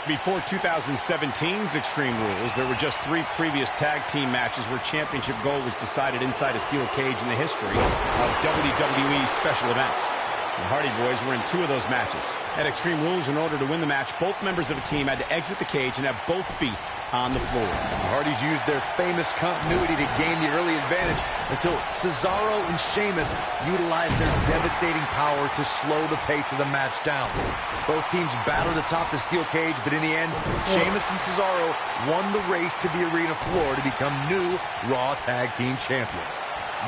Before 2017's Extreme Rules, there were just 3 previous tag team matches where championship gold was decided inside a steel cage in the history of WWE special events. The Hardy Boys were in 2 of those matches. At Extreme Rules, in order to win the match, both members of a team had to exit the cage and have both feet on the floor. The Hardys used their famous continuity to gain the early advantage until Cesaro and Sheamus utilized their devastating power to slow the pace of the match down. Both teams battled atop the steel cage, but in the end, Sheamus and Cesaro won the race to the arena floor to become new Raw Tag Team Champions.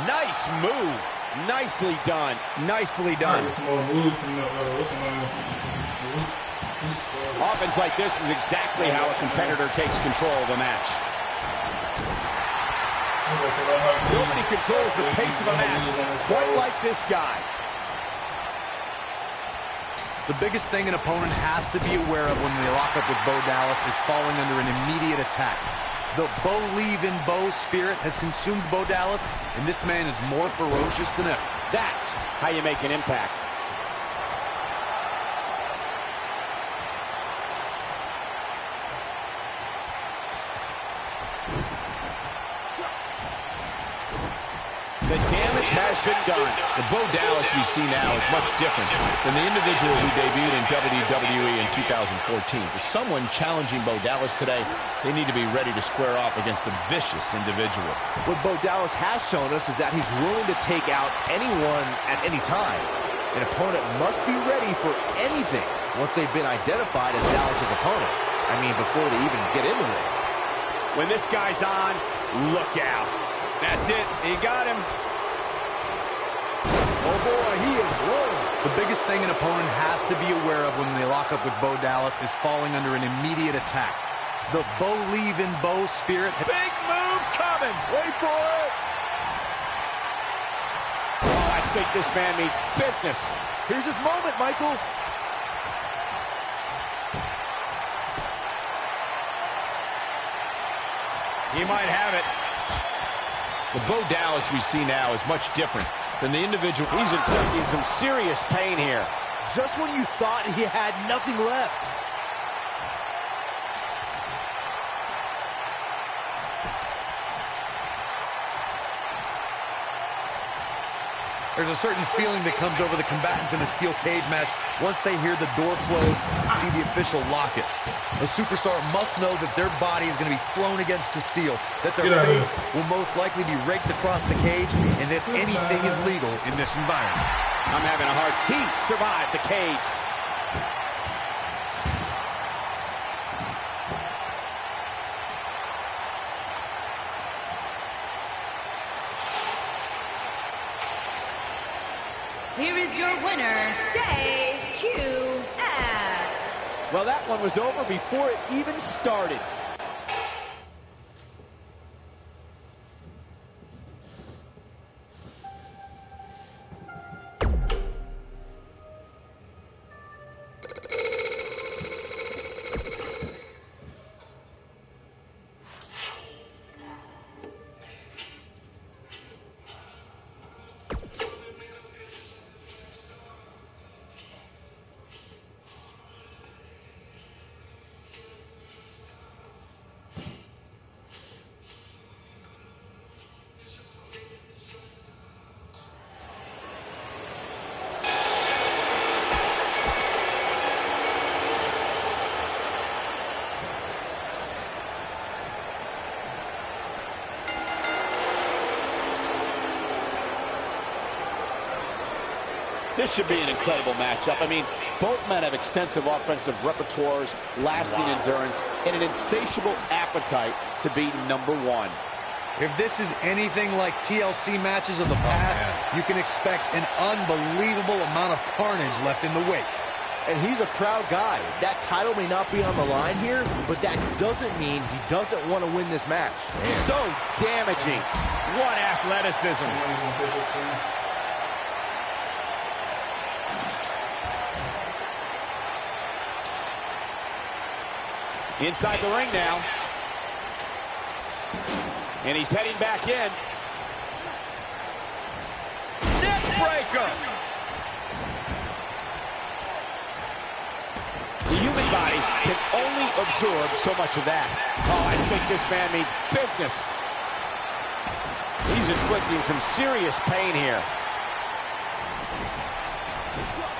Nice move. Nicely done. Nicely done. Some more moves from the, what's the name? Offense like this is exactly how a competitor takes control of a match. Nobody controls the pace of a match quite like this guy. The biggest thing an opponent has to be aware of when they lock up with Bo Dallas is falling under an immediate attack. The Bo spirit has consumed Bo Dallas, and this man is more ferocious than ever. That's how you make an impact. The damage has been done. The Bo Dallas we see now is much different than the individual who debuted in WWE in 2014. For someone challenging Bo Dallas today, they need to be ready to square off against a vicious individual. What Bo Dallas has shown us is that he's willing to take out anyone at any time. An opponent must be ready for anything once they've been identified as Dallas's opponent. I mean, before they even get in the ring. When this guy's on, look out. That's it. He got him. Oh, boy, he is rolling. The biggest thing an opponent has to be aware of when they lock up with Bo Dallas is falling under an immediate attack. The Bo spirit. Big move coming. Wait for it. Oh, I think this man means business. Here's his moment, Michael. He might have it. The Bo Dallas we see now is much different than the individual. He's inflicting some serious pain here. Just when you thought he had nothing left. There's a certain feeling that comes over the combatants in a steel cage match once they hear the door close and see the official lock it. A superstar must know that their body is going to be thrown against the steel, that their face will most likely be raked across the cage, and that anything is legal in this environment. I'm having a hard time. He survived the cage. Here is your winner, DQF. Well, that one was over before it even started. This should be an incredible matchup. I mean, both men have extensive offensive repertoires, lasting endurance, and an insatiable appetite to be number one. If this is anything like TLC matches of the past, you can expect an unbelievable amount of carnage left in the wake. And he's a proud guy. That title may not be on the line here, but that doesn't mean he doesn't want to win this match. So damaging. What athleticism. Inside the ring now. And he's heading back in. Neck breaker. The human body can only absorb so much of that. Oh, I think this man means business. He's inflicting some serious pain here.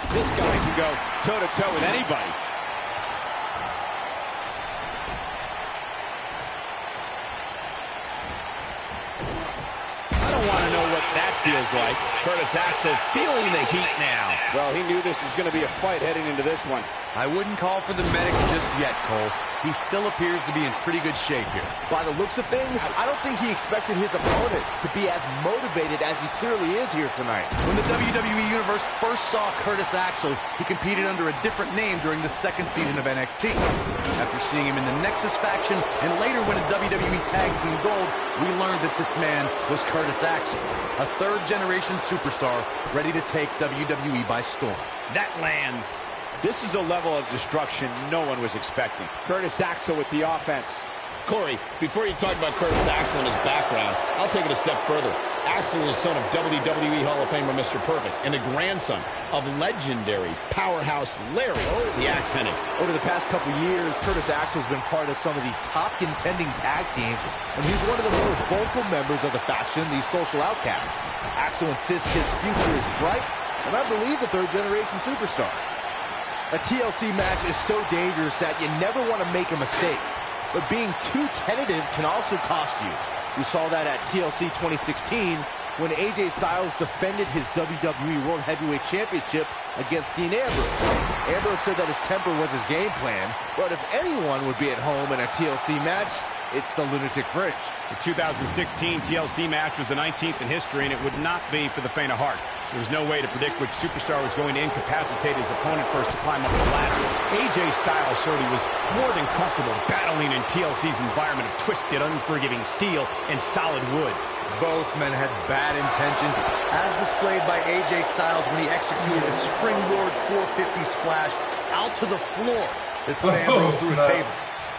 This guy can go toe-to-toe with anybody. Want to know what that feels like. Curtis Axel feeling the heat now. Well, he knew this was going to be a fight heading into this one. I wouldn't call for the medics just yet, Cole. he still appears to be in pretty good shape here. By the looks of things, I don't think he expected his opponent to be as motivated as he clearly is here tonight. When the WWE Universe first saw Curtis Axel, he competed under a different name during the second season of NXT. After seeing him in the Nexus faction and later winning WWE Tag Team Gold, we learned that this man was Curtis Axel, a third-generation superstar ready to take WWE by storm. That lands. This is a level of destruction no one was expecting. Curtis Axel with the offense. Corey, before you talk about Curtis Axel and his background, I'll take it a step further. Axel is the son of WWE Hall of Famer Mr. Perfect and the grandson of legendary powerhouse Larry, the Axe Hennig. Over the past couple years, Curtis Axel's been part of some of the top contending tag teams, and he's one of the more vocal members of the faction, the Social Outcasts. Axel insists his future is bright, and I believe the third-generation superstar. A TLC match is so dangerous that you never want to make a mistake. But being too tentative can also cost you. We saw that at TLC 2016 when AJ Styles defended his WWE World Heavyweight Championship against Dean Ambrose. Ambrose said that his temper was his game plan, but if anyone would be at home in a TLC match, it's the Lunatic Fringe. The 2016 TLC match was the 19th in history, and it would not be for the faint of heart. There was no way to predict which superstar was going to incapacitate his opponent first to climb up the ladder. AJ Styles showed he was more than comfortable battling in TLC's environment of twisted, unforgiving steel and solid wood. Both men had bad intentions, as displayed by AJ Styles when he executed a springboard 450 splash out to the floor that put Ambrose through a table.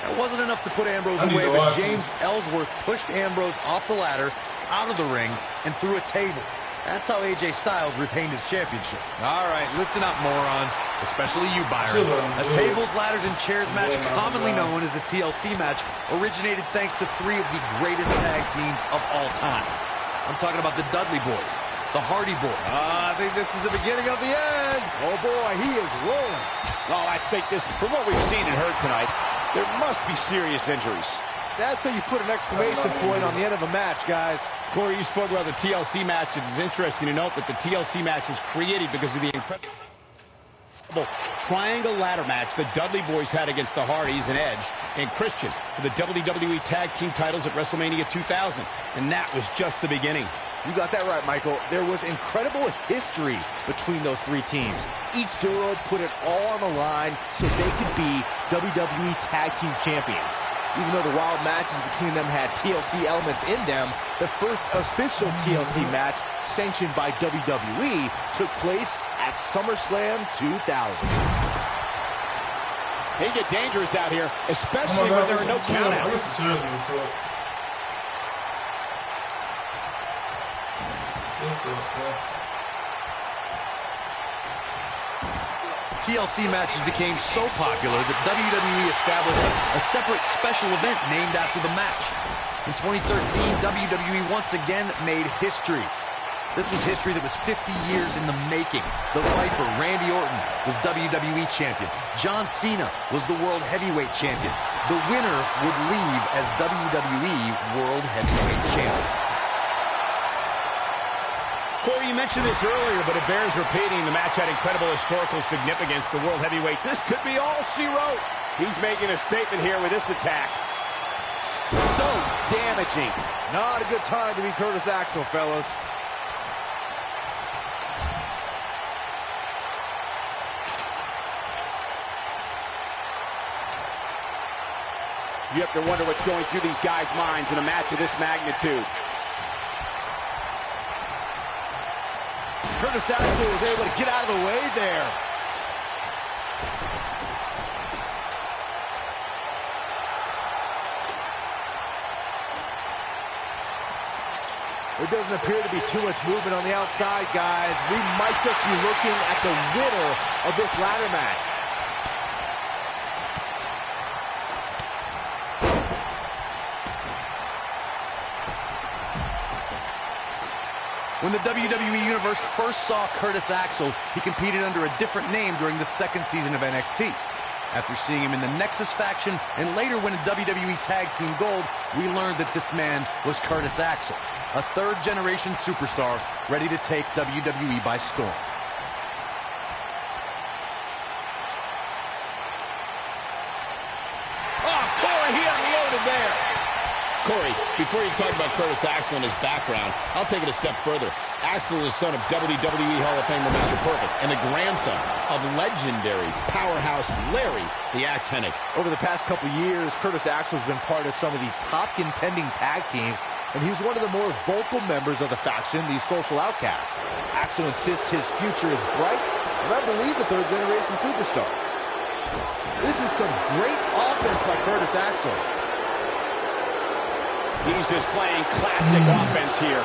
It wasn't enough to put Ambrose away, but James Ellsworth pushed Ambrose off the ladder, out of the ring, and through a table. That's how AJ Styles retained his championship. All right, listen up, morons. Especially you, Byron. A tables, ladders, and chairs match, commonly known as a TLC match, originated thanks to three of the greatest tag teams of all time. I'm talking about the Dudley Boys, the Hardy Boys. I think this is the beginning of the end. Oh, boy, he is rolling. Oh, I think this, from what we've seen and heard tonight, there must be serious injuries. That's how you put an exclamation point on the end of a match, guys. Corey, you spoke about the TLC match. It is interesting to note that the TLC match was created because of the incredible triangle ladder match the Dudley Boys had against the Hardys and Edge and Christian for the WWE Tag Team titles at WrestleMania 2000. And that was just the beginning. You got that right, Michael. There was incredible history between those three teams. Each duo put it all on the line so they could be WWE Tag Team Champions. Even though the wild matches between them had TLC elements in them, the first official TLC match sanctioned by WWE took place at SummerSlam 2000. They get dangerous out here, especially when there are no countouts. TLC matches became so popular that WWE established a separate special event named after the match. In 2013, WWE once again made history. This was history that was 50 years in the making. The Viper, Randy Orton, was WWE Champion. John Cena was the World Heavyweight Champion. The winner would leave as WWE World Heavyweight Champion. Corey, you mentioned this earlier, but it bears repeating. The match had incredible historical significance. The World Heavyweight, this could be all she wrote. He's making a statement here with this attack. So damaging. Not a good time to be Curtis Axel, fellas. You have to wonder what's going through these guys' minds in a match of this magnitude. Curtis Axel was able to get out of the way there. There doesn't appear to be too much movement on the outside, guys. We might just be looking at the winner of this ladder match. When the WWE Universe first saw Curtis Axel, he competed under a different name during the second season of NXT. After seeing him in the Nexus faction and later winning WWE Tag Team Gold, we learned that this man was Curtis Axel, a third-generation superstar ready to take WWE by storm. from there. Corey, before you talk about Curtis Axel and his background, I'll take it a step further. Axel is the son of WWE Hall of Famer Mr. Perfect and the grandson of legendary powerhouse Larry the Axe Hennig. Over the past couple years, Curtis Axel has been part of some of the top contending tag teams, and he was one of the more vocal members of the faction, the Social Outcasts. Axel insists his future is bright, and I believe the third-generation superstar. This is some great offense by Curtis Axel. He's displaying classic offense here.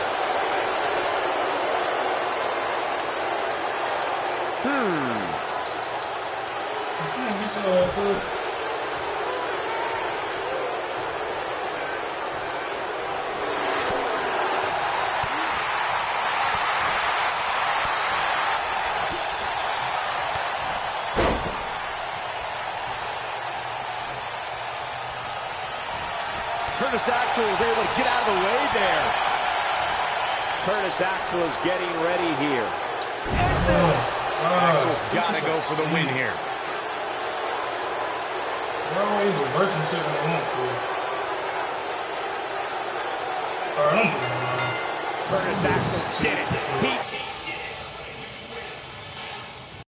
Curtis Axel was able to get out of the way there. Curtis Axel is getting ready here. And this. Axel's got to go for the win here. They're always reversing shit when they want to. Alright, I'm doing it. Curtis Axel did it. He